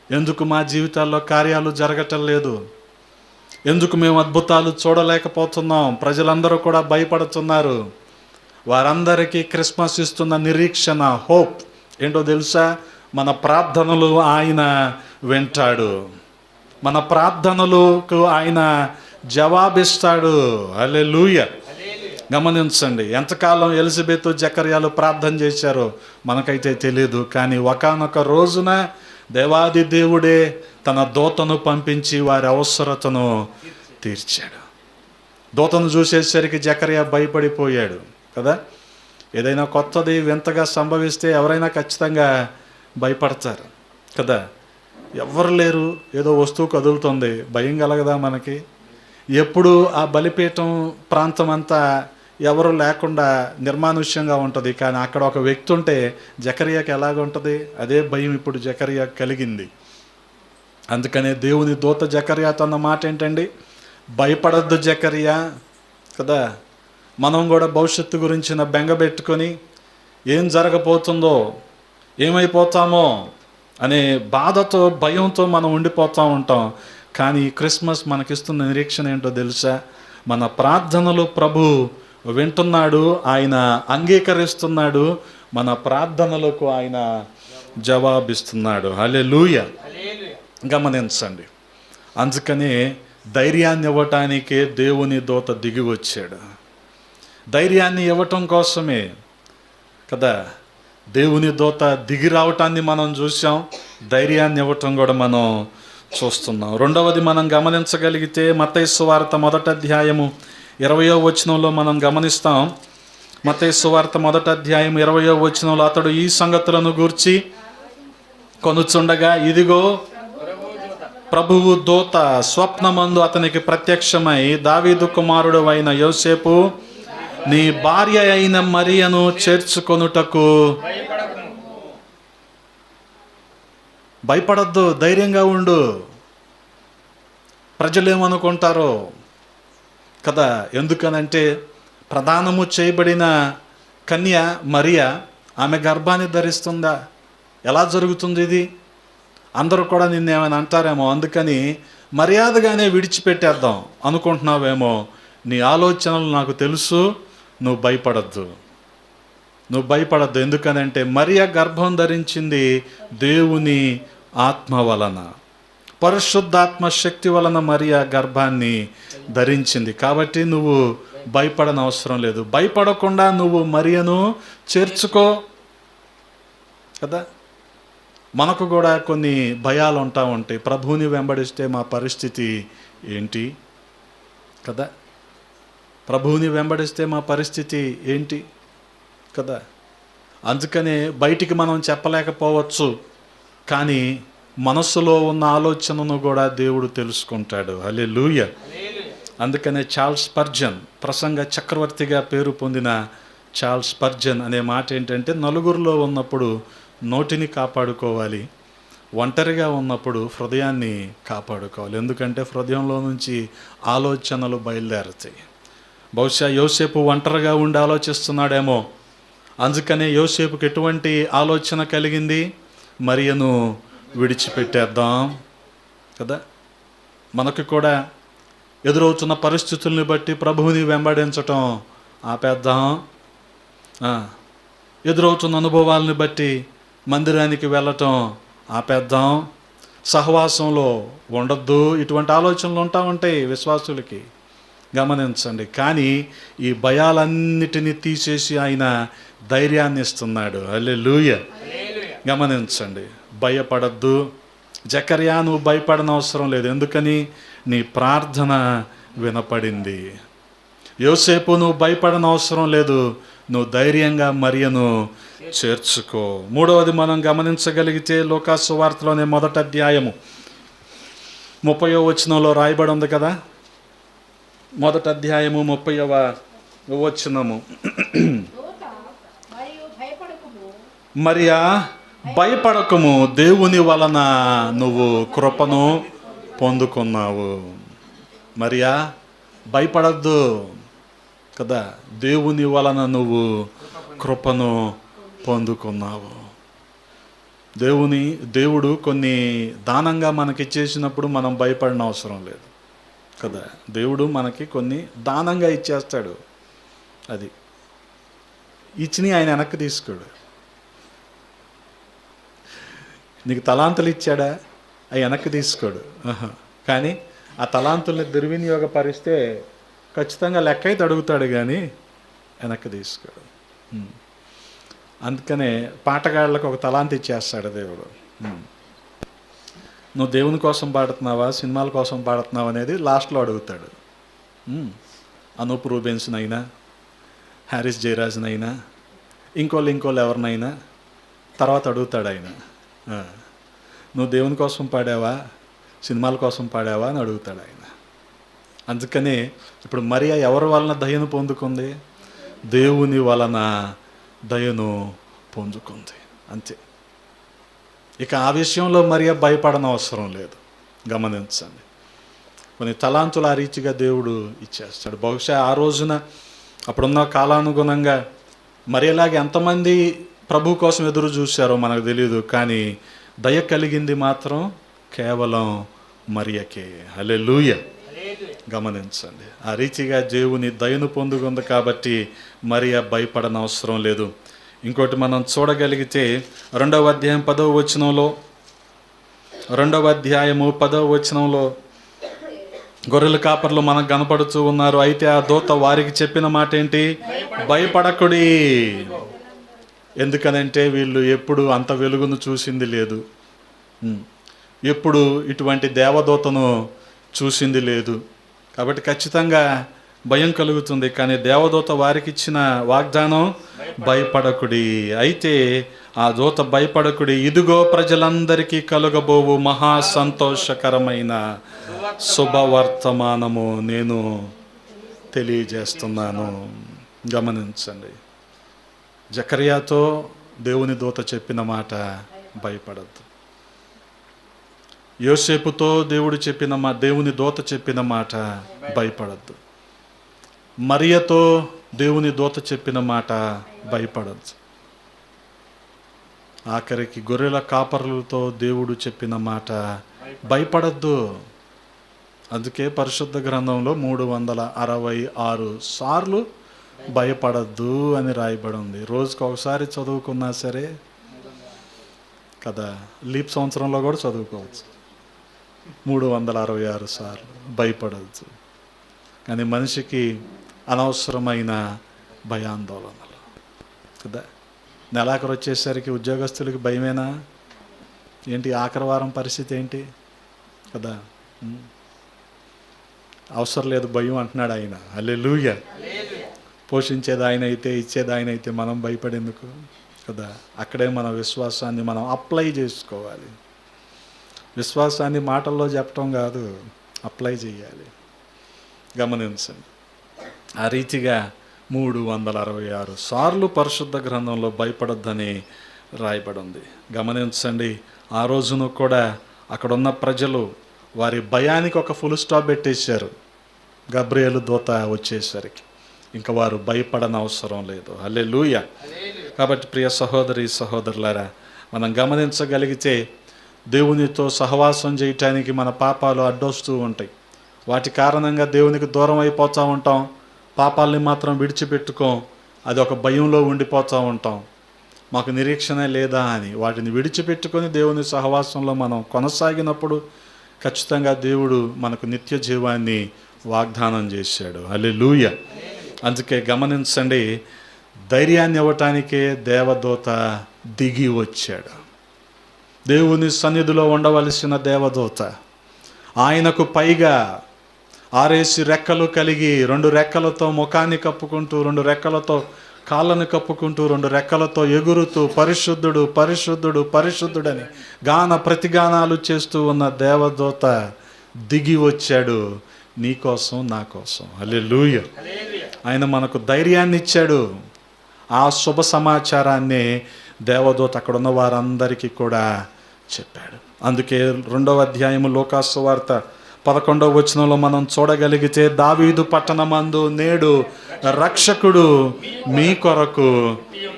ఎందుకు మా జీవితాల్లో కార్యాలు జరగటం లేదు? ఎందుకు మేము అద్భుతాలు చూడలేకపోతున్నాం? ప్రజలందరూ కూడా భయపడుతున్నారు. వారందరికీ క్రిస్మస్ ఇస్తున్న నిరీక్షణ, హోప్ ఏంటో తెలుసా? మన ప్రార్థనలు ఆయన వింటాడు, మన ప్రార్థనలకు ఆయన జవాబిస్తాడు. హల్లెలూయా. గమనించండి, ఎంతకాలం ఎలిజబెత్ జకర్యాలు ప్రార్థన చేశారో మనకైతే తెలియదు. కానీ ఒకానొక రోజున దేవాది దేవుడే తన దూతను పంపించి వారి అవసరతను తీర్చాడు. దూతను చూసేసరికి జకర్యా భయపడిపోయాడు కదా. ఏదైనా కొత్తది వింతగా సంభవిస్తే ఎవరైనా ఖచ్చితంగా భయపడతారు కదా. ఎవ్వరు లేరు, ఏదో వస్తువు కదులుతుంది, భయం కలగదా మనకి? ఎప్పుడు ఆ బలిపీఠం ప్రాంతం అంతా ఎవరు లేకుండా నిర్మానుష్యంగా ఉంటుంది. కానీ అక్కడ ఒక వ్యక్తి ఉంటే జకర్యాకి ఎలాగ ఉంటుంది? అదే భయం ఇప్పుడు జకర్యా కలిగింది. అందుకనే దేవుని దూత జకర్యాతో అన్న మాట ఏంటండి? భయపడద్దు జకర్యా కదా. మనం కూడా భవిష్యత్తు గురించిన బెంగ పెట్టుకొని ఏం జరగబోతుందో, ఏమైపోతామో అనే బాధతో, భయంతో మనం ఉండిపోతూ ఉంటాం. కానీ క్రిస్మస్ మనకిస్తున్న నిరీక్షణ ఏంటో తెలుసా? మన ప్రార్థనలు ప్రభు వింటున్నాడు, ఆయన అంగీకరిస్తున్నాడు, మన ప్రార్థనలకు ఆయన జవాబిస్తున్నాడు. హల్లెలూయా. గమనించండి, అందుకనే ధైర్యాన్ని ఇవ్వటానికే దేవుని దూత దిగి వచ్చాడు. ధైర్యాన్ని ఇవ్వటం కోసమే కదా దేవుని దూత దిగి రావటాన్ని మనం చూసాం, ధైర్యాన్ని ఇవ్వటం కూడా మనం చూస్తున్నాం. రెండవది మనం గమనించగలిగితే మత్తయి సువార్త 1వ అధ్యాయము 20వ వచనంలో మనం గమనిస్తాం. మత్తయి సువార్త 1వ అధ్యాయం 20వ వచనంలో, అతడు ఈ సంగతులను గూర్చి కొనుచుండగా ఇదిగో ప్రభువు దూత స్వప్నమందు అతనికి ప్రత్యక్షమై, దావీదు కుమారుడు అయిన యోసేపు, నీ భార్య అయిన మరియను చేర్చుకొనుటకు భయపడద్దు, ధైర్యంగా ఉండు. ప్రజలేమనుకుంటారో కదా. ఎందుకనంటే ప్రదానము చేయబడిన కన్య మరియా, ఆమె గర్భాన్ని ధరిస్తుందా? ఎలా జరుగుతుంది ఇది? అందరూ కూడా నిన్నేమైనా అంటారేమో, అందుకని మర్యాదగానే విడిచిపెట్టేద్దాం అనుకుంటున్నావేమో. నీ ఆలోచనలు నాకు తెలుసు, నువ్వు భయపడద్దు, నువ్వు భయపడద్దు. ఎందుకనంటే మరియా గర్భం ధరించింది దేవుని ఆత్మ వలన, పరిశుద్ధాత్మ శక్తి వలన మరియా గర్భాన్ని ధరించింది. కాబట్టి నువ్వు భయపడనవసరం లేదు. భయపడకుండా నువ్వు మరియను చేర్చుకో కదా. మనకు కూడా కొన్ని భయాలు ఉంటాయి. ప్రభువుని వెంబడిస్తే మా పరిస్థితి ఏంటి కదా, ప్రభువుని వెంబడిస్తే మా పరిస్థితి ఏంటి కదా. అందుకనే బయటికి మనం చెప్పలేకపోవచ్చు, కానీ మనస్సులో ఉన్న ఆలోచనను కూడా దేవుడు తెలుసుకుంటాడు. హల్లెలూయా. అందుకనే చార్ల్స్ స్పర్జన్, ప్రసంగ చక్రవర్తిగా పేరు పొందిన చార్ల్స్ స్పర్జన్ అనే మాట ఏంటంటే, నలుగురిలో ఉన్నప్పుడు నోటిని కాపాడుకోవాలి, ఒంటరిగా ఉన్నప్పుడు హృదయాన్ని కాపాడుకోవాలి. ఎందుకంటే హృదయంలో నుంచి ఆలోచనలు బయలుదేరుతాయి. బహుశా యోసేపు ఒంటరిగా ఉండి ఆలోచిస్తున్నాడేమో, అందుకనే యోసేపుకి ఎటువంటి ఆలోచన కలిగింది? మరియను విడిచిపెట్టేద్దాం కదా. మనకు కూడా ఎదురవుతున్న పరిస్థితుల్ని బట్టి ప్రభువుని వెంబడించటం ఆపేద్దాం. ఎదురవుతున్న అనుభవాలని బట్టి మందిరానికి వెళ్ళటం ఆపేద్దాం. సహవాసంలో ఉండొద్దు. ఇటువంటి ఆలోచనలు ఉంటాయి విశ్వాసులకి. గమనించండి. కానీ ఈ భయాలన్నిటినీ తీసేసి ఆయన ధైర్యాన్ని ఇస్తున్నాడు. హల్లెలూయా. గమనించండి, భయపడద్దు జకర్యా, నువ్వు భయపడనవసరం లేదు. ఎందుకని? నీ ప్రార్థన వినపడింది. యోసేపు, నువ్వు భయపడనవసరం లేదు, నువ్వు ధైర్యంగా మరియను చేర్చుకో. మూడవది మనం గమనించగలిగితే లూకా సువార్తలోనే 1వ అధ్యాయము 30వ వచనంలో రాయబడి ఉంది కదా. 1వ అధ్యాయము 30వ వచనము, మరియా భయపడకము, దేవుని వలన నువ్వు కృపను పొందుకున్నావు. మరియా భయపడద్దు కదా, దేవుని వలన నువ్వు కృపను పొందుకున్నావు. దేవుడు కొన్ని దానంగా మనకిచ్చేసినప్పుడు మనం భయపడిన అవసరం లేదు కదా. దేవుడు మనకి కొన్ని దానంగా ఇచ్చేస్తాడు, అది ఇచ్చిని ఆయన వెనక్కి తీసుకోడు. నీకు తలాంతులు ఇచ్చాడా, అవి వెనక్కి తీసుకోడు. కానీ ఆ తలాంతుల్ని దుర్వినియోగపరిస్తే ఖచ్చితంగా లెక్క అయితే అడుగుతాడు, కానీ వెనక్కి తీసుకోడు. అందుకనే పాటగాళ్ళకు ఒక తలాంతి ఇచ్చేస్తాడు దేవుడు. నువ్వు దేవుని కోసం పాడుతున్నావా, సినిమాల కోసం పాడుతున్నావా అనేది లాస్ట్లో అడుగుతాడు. అనూప్ రూబెన్స్నైనా, హ్యారిస్ జయరాజ్నైనా, ఇంకోళ్ళు ఎవరినైనా తర్వాత అడుగుతాడు ఆయన. నువ్వు దేవుని కోసం పాడావా, సినిమాల కోసం పాడావా అని అడుగుతాడు ఆయన. అందుకనే ఇప్పుడు మరియా ఎవరి వలన దయను పొందుకుంది? దేవుని వలన దయను పొందుకుంది, అంతే. ఇక ఆ విషయంలో మరియా భయపడని అవసరం లేదు. గమనించండి, కొన్ని తలాంతులు ఆ రీతిగా దేవుడు ఇచ్చేస్తాడు. బహుశా ఆ రోజున అప్పుడున్న కాలానుగుణంగా మరియలాగా ఎంతమంది ప్రభు కోసం ఎదురు చూశారో మనకు తెలియదు, కానీ దయ కలిగింది మాత్రం కేవలం మరియకే. హల్లెలూయా. గమనించండి, ఆ రీతిగా దేవుని దయను పొందుకుంది కాబట్టి మరియా భయపడని అవసరం లేదు. ఇంకోటి మనం చూడగలిగితే 2వ అధ్యాయం 10వ వచనంలో, 2వ అధ్యాయము 10వ వచనంలో గొర్రెల కాపర్లు మనకు కనపడుతూ ఉన్నారు. అయితే ఆ దూత వారికి చెప్పిన మాట ఏంటి? భయపడకుడి. ఎందుకనంటే వీళ్ళు ఎప్పుడు అంత వెలుగును చూసింది లేదు, ఎప్పుడు ఇటువంటి దేవదూతను చూసింది లేదు, కాబట్టి ఖచ్చితంగా భయం కలుగుతుంది. కానీ దేవదూత వారికి ఇచ్చిన వాగ్దానం భయపడకుడి. అయితే ఆ దూత భయపడకుడి, ఇదిగో ప్రజలందరికీ కలుగబోవు మహా సంతోషకరమైన శుభవర్తమానము నేను తెలియజేస్తున్నాను. గమనించండి, జకర్యాతో దేవుని దూత చెప్పిన మాట భయపడద్దు. యోసేపుతో దేవుని దూత చెప్పిన మాట భయపడద్దు. మరియతో దేవుని దూత చెప్పిన మాట భయపడద్దు. ఆఖరికి గొర్రెల కాపరులతో దేవుడు చెప్పిన మాట భయపడద్దు. అందుకే పరిశుద్ధ గ్రంథంలో 366 సార్లు భయపడద్దు అని రాయబడి ఉంది. రోజుకు ఒకసారి చదువుకున్నా సరే కదా, లీప్ సంవత్సరంలో కూడా చదువుకోవచ్చు. 366 సార్లు భయపడద్దు. కానీ మనిషికి అనవసరమైన భయాందోళనలు కదా. నెలాఖరు వచ్చేసరికి ఉద్యోగస్తులకి భయమేనా ఏంటి? ఆఖరి వారం పరిస్థితి ఏంటి కదా. అవసరం లేదు భయం అంటున్నాడు ఆయన. హల్లెలూయా. పోషించేది ఆయన అయితే, ఇచ్చేది ఆయన అయితే మనం భయపడేందుకు కదా. అక్కడే మన విశ్వాసాన్ని మనం అప్లై చేసుకోవాలి. విశ్వాసాన్ని మాటల్లో చెప్పటం కాదు, అప్లై చేయాలి. గమనించండి, ఆ రీతిగా 366 సార్లు పరిశుద్ధ గ్రంథంలో భయపడొద్దని రాయబడి ఉంది. గమనించండి, ఆ రోజును కూడా అక్కడున్న ప్రజలు వారి భయానికి ఒక ఫుల్ స్టాప్ పెట్టేశారు. గబ్రియేలు దూత వచ్చేసరికి ఇంకా వారు భయపడని అవసరం లేదు. హల్లెలూయా. కాబట్టి ప్రియ సహోదరి సహోదరులారా, మనం గమనించగలిగితే దేవునితో సహవాసం చేయటానికి మన పాపాలు అడ్డొస్తూ ఉంటాయి. వాటి కారణంగా దేవునికి దూరం అయిపోతూ ఉంటాం. పాపాలని మాత్రం విడిచిపెట్టుకోం. అది ఒక భయంలో ఉండిపోతూ ఉంటాం. మాకు నిరీక్షణ లేదా అని వాటిని విడిచిపెట్టుకొని దేవుని సహవాసంలో మనం కొనసాగినప్పుడు ఖచ్చితంగా దేవుడు మనకు నిత్య జీవాన్ని వాగ్దానం చేశాడు. హల్లెలూయా. అందుకే గమనించండి, ధైర్యాన్ని ఇవ్వటానికే దేవదూత దిగి వచ్చాడు. దేవుని సన్నిధిలో ఉండవలసిన దేవదూత ఆయనకు పైగా 6 రెక్కలు కలిగి 2 రెక్కలతో ముఖాన్ని కప్పుకుంటూ, 2 రెక్కలతో కాళ్ళను కప్పుకుంటూ, 2 రెక్కలతో ఎగురుతూ పరిశుద్ధుడు పరిశుద్ధుడు పరిశుద్ధుడని ప్రతిగానాలు చేస్తూ ఉన్న దేవదూత దిగి వచ్చాడు నీకోసం నా కోసం. హల్లెలూయా. ఆయన మనకు ధైర్యాన్ని ఇచ్చాడు. ఆ శుభ సమాచారాన్ని దేవదూత అక్కడ ఉన్న వారందరికీ కూడా చెప్పాడు. అందుకే 2వ అధ్యాయము లోకాసు వార్త 11వ వచనంలో మనం చూడగలిగితే, దావీదు పట్టణమందు నేడు రక్షకుడు మీ కొరకు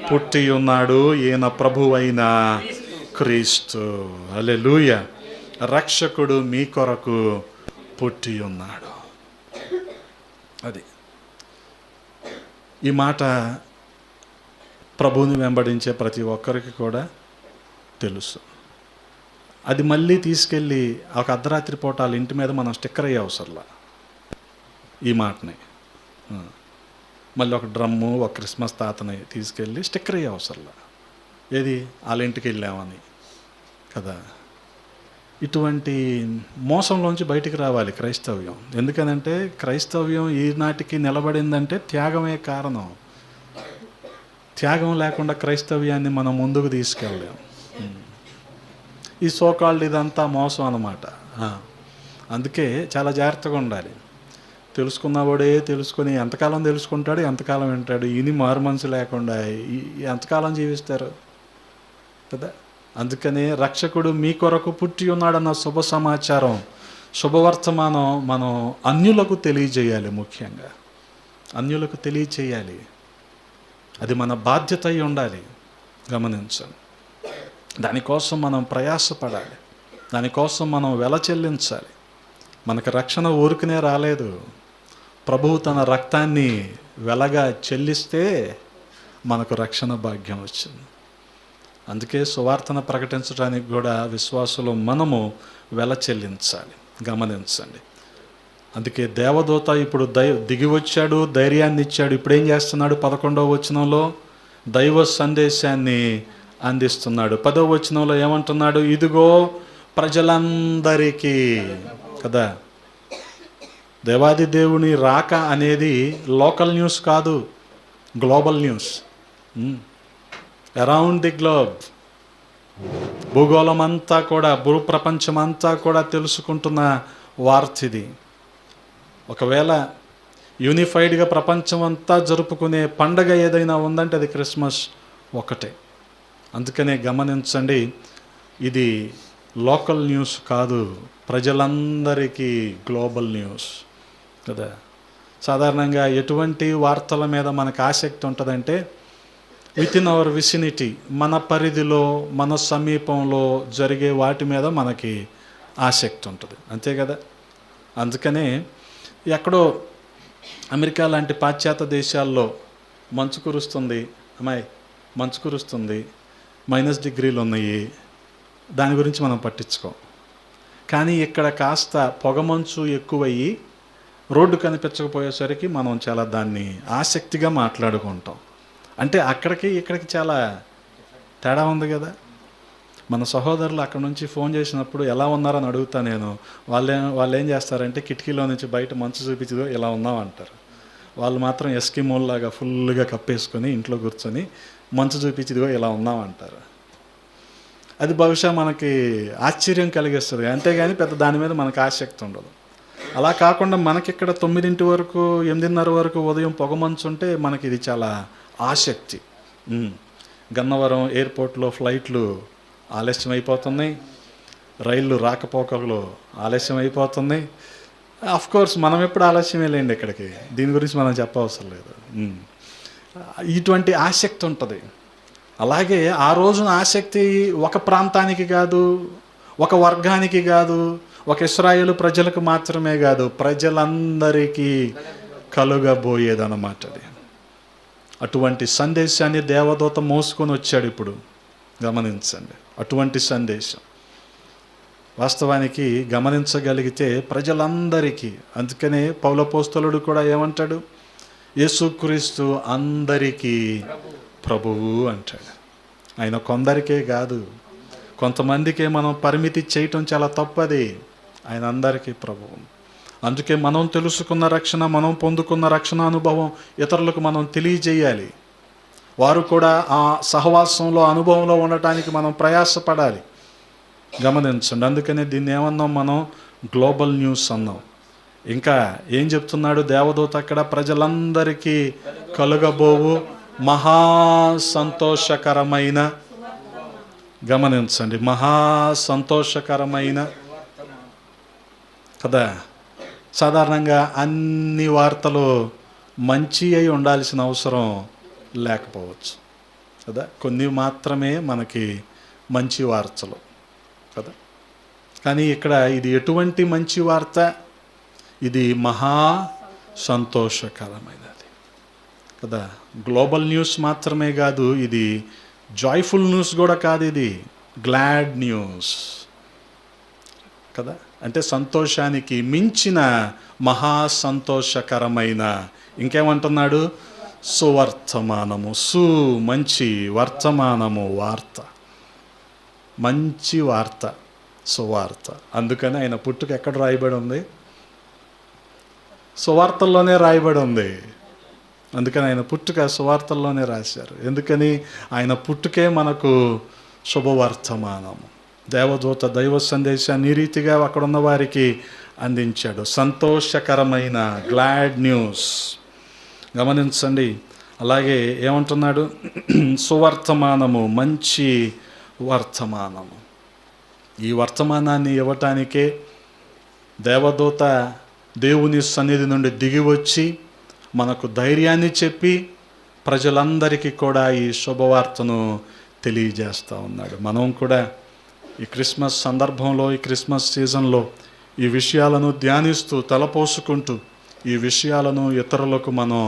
పుట్టి ఉన్నాడు, ఈయన ప్రభువైన క్రీస్తు. హల్లెలూయా. రక్షకుడు మీ కొరకు పుట్టి ఉన్నాడు. అది ఈ మాట ప్రభువుని వెంబడించే ప్రతి ఒక్కరికి కూడా తెలుసు. అది మళ్ళీ తీసుకెళ్ళి ఒక అర్ధరాత్రి పూట వాళ్ళ ఇంటి మీద మనం స్టిక్కర్ అయ్యే అవసరంలా. ఈ మాటని మళ్ళీ ఒక డ్రమ్ము, ఒక క్రిస్మస్ తాతని తీసుకెళ్ళి స్టిక్కర్ అయ్యే అవసరంలా. ఏది వాళ్ళ ఇంటికి వెళ్ళామని కదా. ఇటువంటి మోసంలోంచి బయటికి రావాలి క్రైస్తవ్యం. ఎందుకనంటే క్రైస్తవ్యం ఈనాటికి నిలబడిందంటే త్యాగమే కారణం. త్యాగం లేకుండా క్రైస్తవ్యాన్ని మనం ముందుకు తీసుకెళ్ళలేం. ఈ సోకాల్డ్ ఇదంతా మోసం అన్నమాట. అందుకే చాలా జాగ్రత్తగా ఉండాలి. తెలుసుకున్నవాడే తెలుసుకొని ఎంతకాలం తెలుసుకుంటాడు, ఎంతకాలం వింటాడు. ఇని మారు మనసు లేకుండా ఎంతకాలం జీవిస్తారు కదా. అందుకనే రక్షకుడు మీ కొరకు పుట్టి ఉన్నాడన్న శుభ సమాచారం, శుభవర్తమానం మనం అన్యులకు తెలియజేయాలి. ముఖ్యంగా అన్యులకు తెలియచేయాలి. అది మన బాధ్యత అయి ఉండాలి. గమనించండి. దానికోసం మనం ప్రయాసపడాలి. దానికోసం మనం వెల చెల్లించాలి. మనకు రక్షణ ఊరికనే రాలేదు. ప్రభువు తన రక్తాన్ని వెలగా చెల్లిస్తే మనకు రక్షణ భాగ్యం వచ్చింది. అందుకే సువార్తను ప్రకటించడానికి కూడా విశ్వాసులు మనము వెల చెల్లించాలి. గమనించండి. అందుకే దేవదూత ఇప్పుడు దిగి వచ్చాడు, ధైర్యాన్ని ఇచ్చాడు. ఇప్పుడు ఏం చేస్తున్నాడు? 11వ వచనంలో దైవ సందేశాన్ని అందిస్తున్నాడు. 10వ వచనంలో ఏమంటున్నాడు? ఇదిగో ప్రజలందరికీ కదా. దేవాది దేవుని రాక అనేది లోకల్ న్యూస్ కాదు, global news. Around the globe, భూగోళం అంతా కూడా, భూప్రపంచం అంతా కూడా తెలుసుకుంటున్న వార్త ఇది. ఒకవేళ యూనిఫైడ్గా ప్రపంచం అంతా జరుపుకునే పండగ ఏదైనా ఉందంటే అది క్రిస్మస్ ఒకటే. అందుకనే గమనించండి, ఇది లోకల్ న్యూస్ కాదు, ప్రజలందరికీ గ్లోబల్ న్యూస్ కదా. సాధారణంగా ఎటువంటి వార్తల మీద మనకు ఆసక్తి ఉంటుందంటే విత్ ఇన్ అవర్ విసినిటీ, మన పరిధిలో, మన సమీపంలో జరిగే వాటి మీద మనకి ఆసక్తి ఉంటుంది. అంతే కదా. అందుకనే ఎక్కడో అమెరికా లాంటి పాశ్చాత్య దేశాల్లో మంచు కురుస్తుంది, మంచు కురుస్తుంది, -డిగ్రీలు ఉన్నాయి, దాని గురించి మనం పట్టించుకోం. కానీ ఇక్కడ కాస్త పొగమంచు ఎక్కువయ్యి రోడ్డు కనిపించకపోయేసరికి మనం చాలా దాన్ని ఆసక్తిగా మాట్లాడుకుంటాం. అంటే అక్కడికి ఇక్కడికి చాలా తేడా ఉంది కదా. మన సహోదరులు అక్కడ నుంచి ఫోన్ చేసినప్పుడు ఎలా ఉన్నారని అడుగుతా నేను. వాళ్ళు ఏం చేస్తారంటే కిటికీలో నుంచి బయట మంచు చూపించదో ఇలా ఉన్నామంటారు. వాళ్ళు మాత్రం ఎస్కిమోల్లాగా ఫుల్గా కప్పేసుకొని ఇంట్లో కూర్చొని మంచు చూపించదిగో ఇలా ఉన్నామంటారు. అది బహుశా మనకి ఆశ్చర్యం కలిగిస్తుంది, అంతేగాని పెద్ద దాని మీద మనకు ఆసక్తి ఉండదు. అలా కాకుండా మనకిక్కడ 9 వరకు 8:30 వరకు ఉదయం పొగమంచు ఉంటే మనకి ఇది చాలా ఆసక్తి. గన్నవరం ఎయిర్పోర్ట్లో ఫ్లైట్లు ఆలస్యం అయిపోతున్నాయి, రైళ్ళు రాకపోకలు ఆలస్యం అయిపోతున్నాయి. కోర్స్ మనం ఎప్పుడు ఆలస్యమే లేండి ఇక్కడికి, దీని గురించి మనం చెప్పవసరం లేదు. ఇటువంటి ఆసక్తి ఉంటుంది. అలాగే ఆ రోజున ఆసక్తి ఒక ప్రాంతానికి కాదు, ఒక వర్గానికి కాదు, ఒక ఇశ్రాయేలు ప్రజలకు మాత్రమే కాదు, ప్రజలందరికీ కలుగబోయేదన్నమాట. అది అటువంటి సందేశాన్ని దేవదూత మోసుకొని వచ్చాడు. ఇప్పుడు గమనించండి, అటువంటి సందేశం వాస్తవానికి గమనించగలిగితే ప్రజలందరికీ. అందుకనే పౌలపోస్తలుడు కూడా ఏమంటాడు? యేసుక్రీస్తు అందరికీ ప్రభువు అంటాడు. ఆయన కొందరికే కాదు, కొంతమందికే మనం పరిమితి చేయటం చాలా తప్పది. ఆయన అందరికీ ప్రభువు. అందుకే మనం తెలుసుకున్న రక్షణ, మనం పొందుకున్న రక్షణ అనుభవం ఇతరులకు మనం తెలియజేయాలి. వారు కూడా ఆ సహవాసంలో, అనుభవంలో ఉండటానికి మనం ప్రయాసపడాలి. గమనించండి. అందుకనే దీన్ని ఏమన్నాం మనం? గ్లోబల్ న్యూస్ అన్నాం. ఇంకా ఏం చెప్తున్నాడు దేవదూత అక్కడ? ప్రజలందరికీ కలుగబోవు మహా సంతోషకరమైన గమనించండి, మహా సంతోషకరమైన కదా. సాధారణంగా అన్ని వార్తలు మంచి అయి ఉండాల్సిన అవసరం లేకపోవచ్చు కదా. కొన్ని మాత్రమే మనకి మంచి వార్తలు కదా. కానీ ఇక్కడ ఇది ఎటువంటి మంచి వార్త? ఇది మహా సంతోషకరమైనది కదా. గ్లోబల్ న్యూస్ మాత్రమే కాదు, ఇది జాయ్ఫుల్ న్యూస్ కూడా కాదు, ఇది గ్లాడ్ న్యూస్ కదా. అంటే సంతోషానికి మించిన మహా సంతోషకరమైన, ఇంకేమంటున్నాడు? సువర్తమానము. మంచి, వర్తమానము వార్త, మంచి వార్త, సువార్త. అందుకని ఆయన పుట్టుక ఎక్కడ రాయబడి ఉంది? సువార్తల్లోనే రాయబడి ఉంది. అందుకని ఆయన పుట్టుక సువార్తల్లోనే రాశారు. ఎందుకని? ఆయన పుట్టుకే మనకు శుభవర్తమానము. దేవదూత దైవ సందేశాన్ని ఈ రీతిగా అక్కడ ఉన్న వారికి అందించాడు. సంతోషకరమైన గ్లాడ్ న్యూస్. గమనించండి. అలాగే ఏమంటున్నాడు? సువర్తమానము, మంచి వర్తమానము. ఈ వర్తమానాన్ని ఇవ్వటానికే దేవదూత దేవుని సన్నిధి నుండి దిగి వచ్చి మనకు ధైర్యాన్ని చెప్పి ప్రజలందరికీ కూడా ఈ శుభవార్తను తెలియజేస్తూ ఉన్నాడు. మనం కూడా ఈ క్రిస్మస్ సందర్భంలో, ఈ క్రిస్మస్ సీజన్లో ఈ విషయాలను ధ్యానిస్తూ, తలపోసుకుంటూ ఈ విషయాలను ఇతరులకు మనం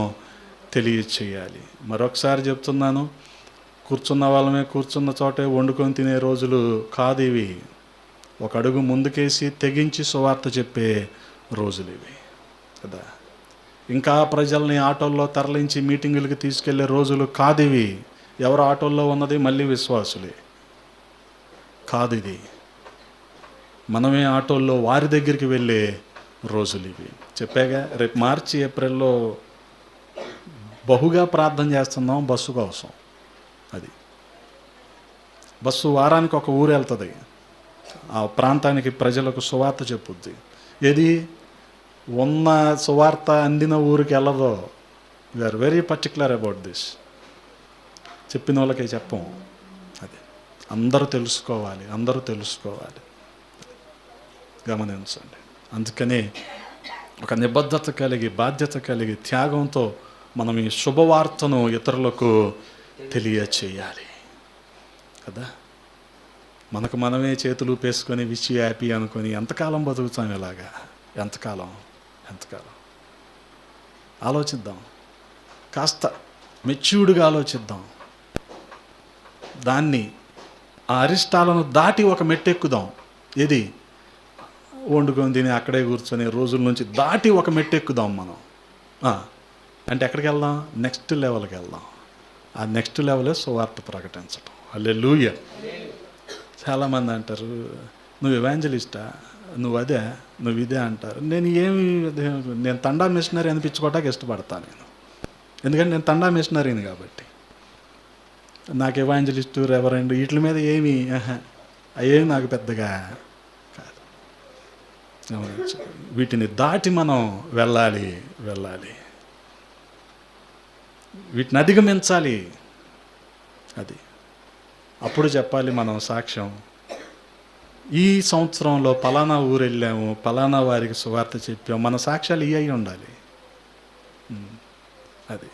తెలియచేయాలి. మరొకసారి చెప్తున్నాను, కూర్చున్న వాళ్ళమే కూర్చున్న చోటే వండుకొని తినే రోజులు కాదు ఇవి. ఒక అడుగు ముందుకేసి తెగించి సువార్త చెప్పే రోజులు ఇవి కదా. ఇంకా ప్రజల్ని ఆటోల్లో తరలించి మీటింగులకి తీసుకెళ్లే రోజులు కాదు ఇవి. ఎవరు ఆటోల్లో ఉన్నది మళ్ళీ విశ్వాసులే కాదు ఇది. మనమే ఆటోల్లో వారి దగ్గరికి వెళ్ళే రోజులు ఇవి. చెప్పాగా, రేపు మార్చి ఏప్రిల్లో బహుగా ప్రార్థన చేస్తున్నాం బస్సు కోసం. అది బస్సు వారానికి ఒక ఊరు వెళ్తుంది, ఆ ప్రాంతానికి ప్రజలకు సువార్త చెప్పుద్ది. ఏది ఉన్న సువార్త అందిన ఊరికి వెళ్ళదో. We are very particular about this. చెప్పిన వాళ్ళకే చెప్పం. అది అందరూ తెలుసుకోవాలి, అందరూ తెలుసుకోవాలి. గమనించండి. అందుకనే ఒక నిబద్ధత కలిగి, బాధ్యత కలిగి, త్యాగంతో మనం ఈ శుభవార్తను ఇతరులకు తెలియచేయాలి కదా. మనకు మనమే చేతులు పేసుకొని విష్ హ్యాపీ అనుకొని ఎంతకాలం బతుకుతాం ఇలాగా? ఎంతకాలం? ఆలోచిద్దాం, కాస్త మెచ్యూర్డ్గా ఆలోచిద్దాం. దాన్ని, ఆ అరిష్టాలను దాటి ఒక మెట్టెక్కుదాం. ఏది? వండుకొని తిని అక్కడే కూర్చొని రోజుల నుంచి దాటి ఒక మెట్టెక్కుదాం మనం. అంటే ఎక్కడికి వెళ్దాం? నెక్స్ట్ లెవెల్కి వెళ్దాం. ఆ నెక్స్ట్ లెవెలే సువార్త ప్రకటించడం. హల్లెలూయా. చాలామంది అంటారు, నువ్వు ఎవాంజలిస్టా, నువ్వు అదే, నువ్వు ఇదే అంటారు. నేను తండా మిషనరీ అనిపించుకోవటానికి ఇష్టపడతాను నేను. ఎందుకంటే నేను తండా మిషనరీని కాబట్టి. నాకు ఎవాంజలిస్టు, రెవరెండ్ వీటి మీద అవేమి నాకు పెద్దగా కాదు. వీటిని దాటి మనం వెళ్ళాలి. వీటిని అధిగమించాలి. అది అప్పుడు చెప్పాలి మనం సాక్ష్యం. ఈ సంవత్సరంలో పలానా ఊరు వెళ్ళాము, పలానా వారికి సువార్త చెప్పాము. మన సాక్ష్యాలు అయి ఉండాలి. అది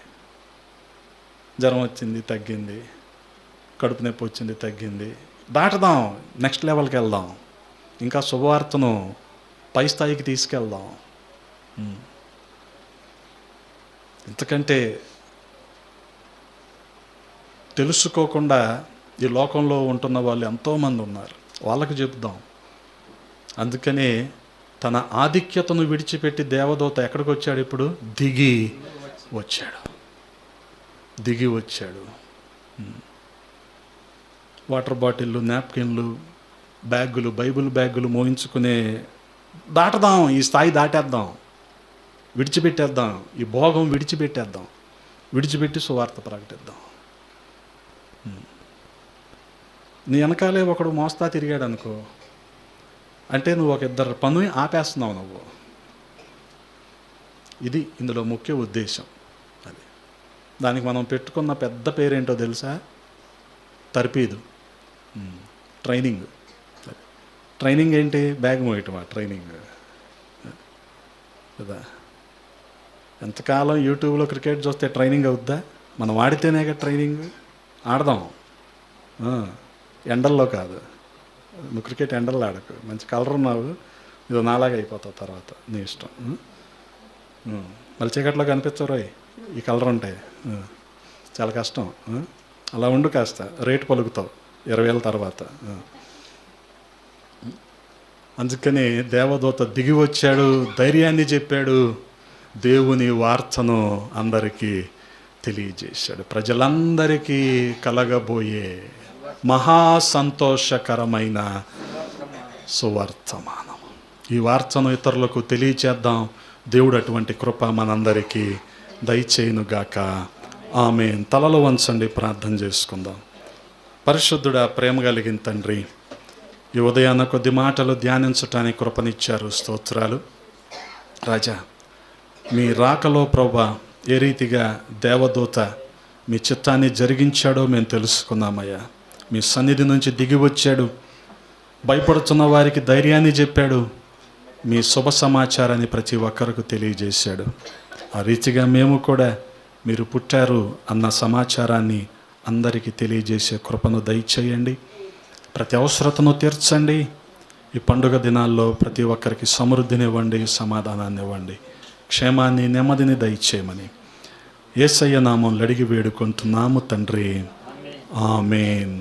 జ్వరం వచ్చింది, తగ్గింది. కడుపు నొప్పి వచ్చింది, తగ్గింది. దాటుదాం, నెక్స్ట్ లెవెల్కి వెళ్దాం. ఇంకా శుభవార్తను పై స్థాయికి తీసుకెళ్దాం. ఎందుకంటే తెలుసుకోకుండా ఈ లోకంలో ఉంటున్న వాళ్ళు ఎంతోమంది ఉన్నారు. వాళ్ళకు చెప్దాం. అందుకనే తన ఆధిక్యతను విడిచిపెట్టి దేవదూత ఎక్కడికి వచ్చాడు? ఇప్పుడు దిగి వచ్చాడు. వాటర్ బాటిళ్ళు, నాప్కిన్లు, బ్యాగులు, బైబిల్ బ్యాగులు మోయించుకునే దాటదాం. ఈ స్థాయి దాటేద్దాం, విడిచిపెట్టేద్దాం. ఈ భోగం విడిచిపెట్టి సువార్త ప్రకటిద్దాం. నీ వెనకాలే ఒకడు మోస్తా తిరిగాడు అనుకో, అంటే నువ్వు ఒక ఇద్దరు పని ఆపేస్తున్నావు నువ్వు. ఇది ఇందులో ముఖ్య ఉద్దేశం. అది దానికి మనం పెట్టుకున్న పెద్ద పేరేంటో తెలుసా? తర్పీదు. ట్రైనింగ్ ఏంటి? బ్యాగ్ మోయటమా ట్రైనింగ్? కదా. ఎంతకాలం యూట్యూబ్లో క్రికెట్ చూస్తే ట్రైనింగ్ అవుద్దా? మనం ఆడితేనేగా ట్రైనింగ్. ఆడదాం, ఎండల్లో కాదు. నువ్వు క్రికెట్ ఎండల్లో ఆడకు, మంచి కలర్ ఉన్నావు, ఇది నాలాగా అయిపోతావు తర్వాత, నీ ఇష్టం. మళ్ళీ చీకట్లో కనిపించరు ఈ కలర్ ఉంటాయి, చాలా కష్టం. అలా ఉండు, కాస్త రేటు పలుకుతావు 20,000 తర్వాత. అందుకని దేవదూత దిగి వచ్చాడు, ధైర్యాన్ని చెప్పాడు, దేవుని వార్తను అందరికీ తెలియజేశాడు. ప్రజలందరికీ కలగబోయే మహా సంతోషకరమైన సువర్తమానం. ఈ వార్తను ఇతరులకు తెలియచేద్దాం. దేవుడు అటువంటి కృప మనందరికీ దయచేయునుగాక. ఆమేన్. తలలు వంచండి, ప్రార్థన చేసుకుందాం. పరిశుద్ధుడా, ప్రేమ కలిగిన తండ్రి, ఈ ఉదయాన్న కొద్ది మాటలు ధ్యానించటానికి కృపనిచ్చారు. స్తోత్రాలు రాజా. మీ రాకలో ప్రభా ఏ రీతిగా దేవదూత మీ చిత్తాన్ని జరిగించాడో మేము తెలుసుకున్నామయ్యా. మీ సన్నిధి నుంచి దిగి వచ్చాడు, భయపడుతున్న వారికి ధైర్యాన్ని చెప్పాడు, మీ శుభ సమాచారాన్ని ప్రతి ఒక్కరికి తెలియజేశాడు. ఆ రీతిగా మేము కూడా మీరు పుట్టారు అన్న సమాచారాన్ని అందరికీ తెలియజేసే కృపను దయచేయండి. ప్రతి అవసరతను తీర్చండి. ఈ పండుగ దినాల్లో ప్రతి ఒక్కరికి సమృద్ధినివ్వండి, సమాధానాన్ని ఇవ్వండి, క్షేమాన్ని, నెమ్మదిని దయచేయమని యేసయ్య నామంలో అడిగి వేడుకుంటున్నాము తండ్రి. ఆమేన్.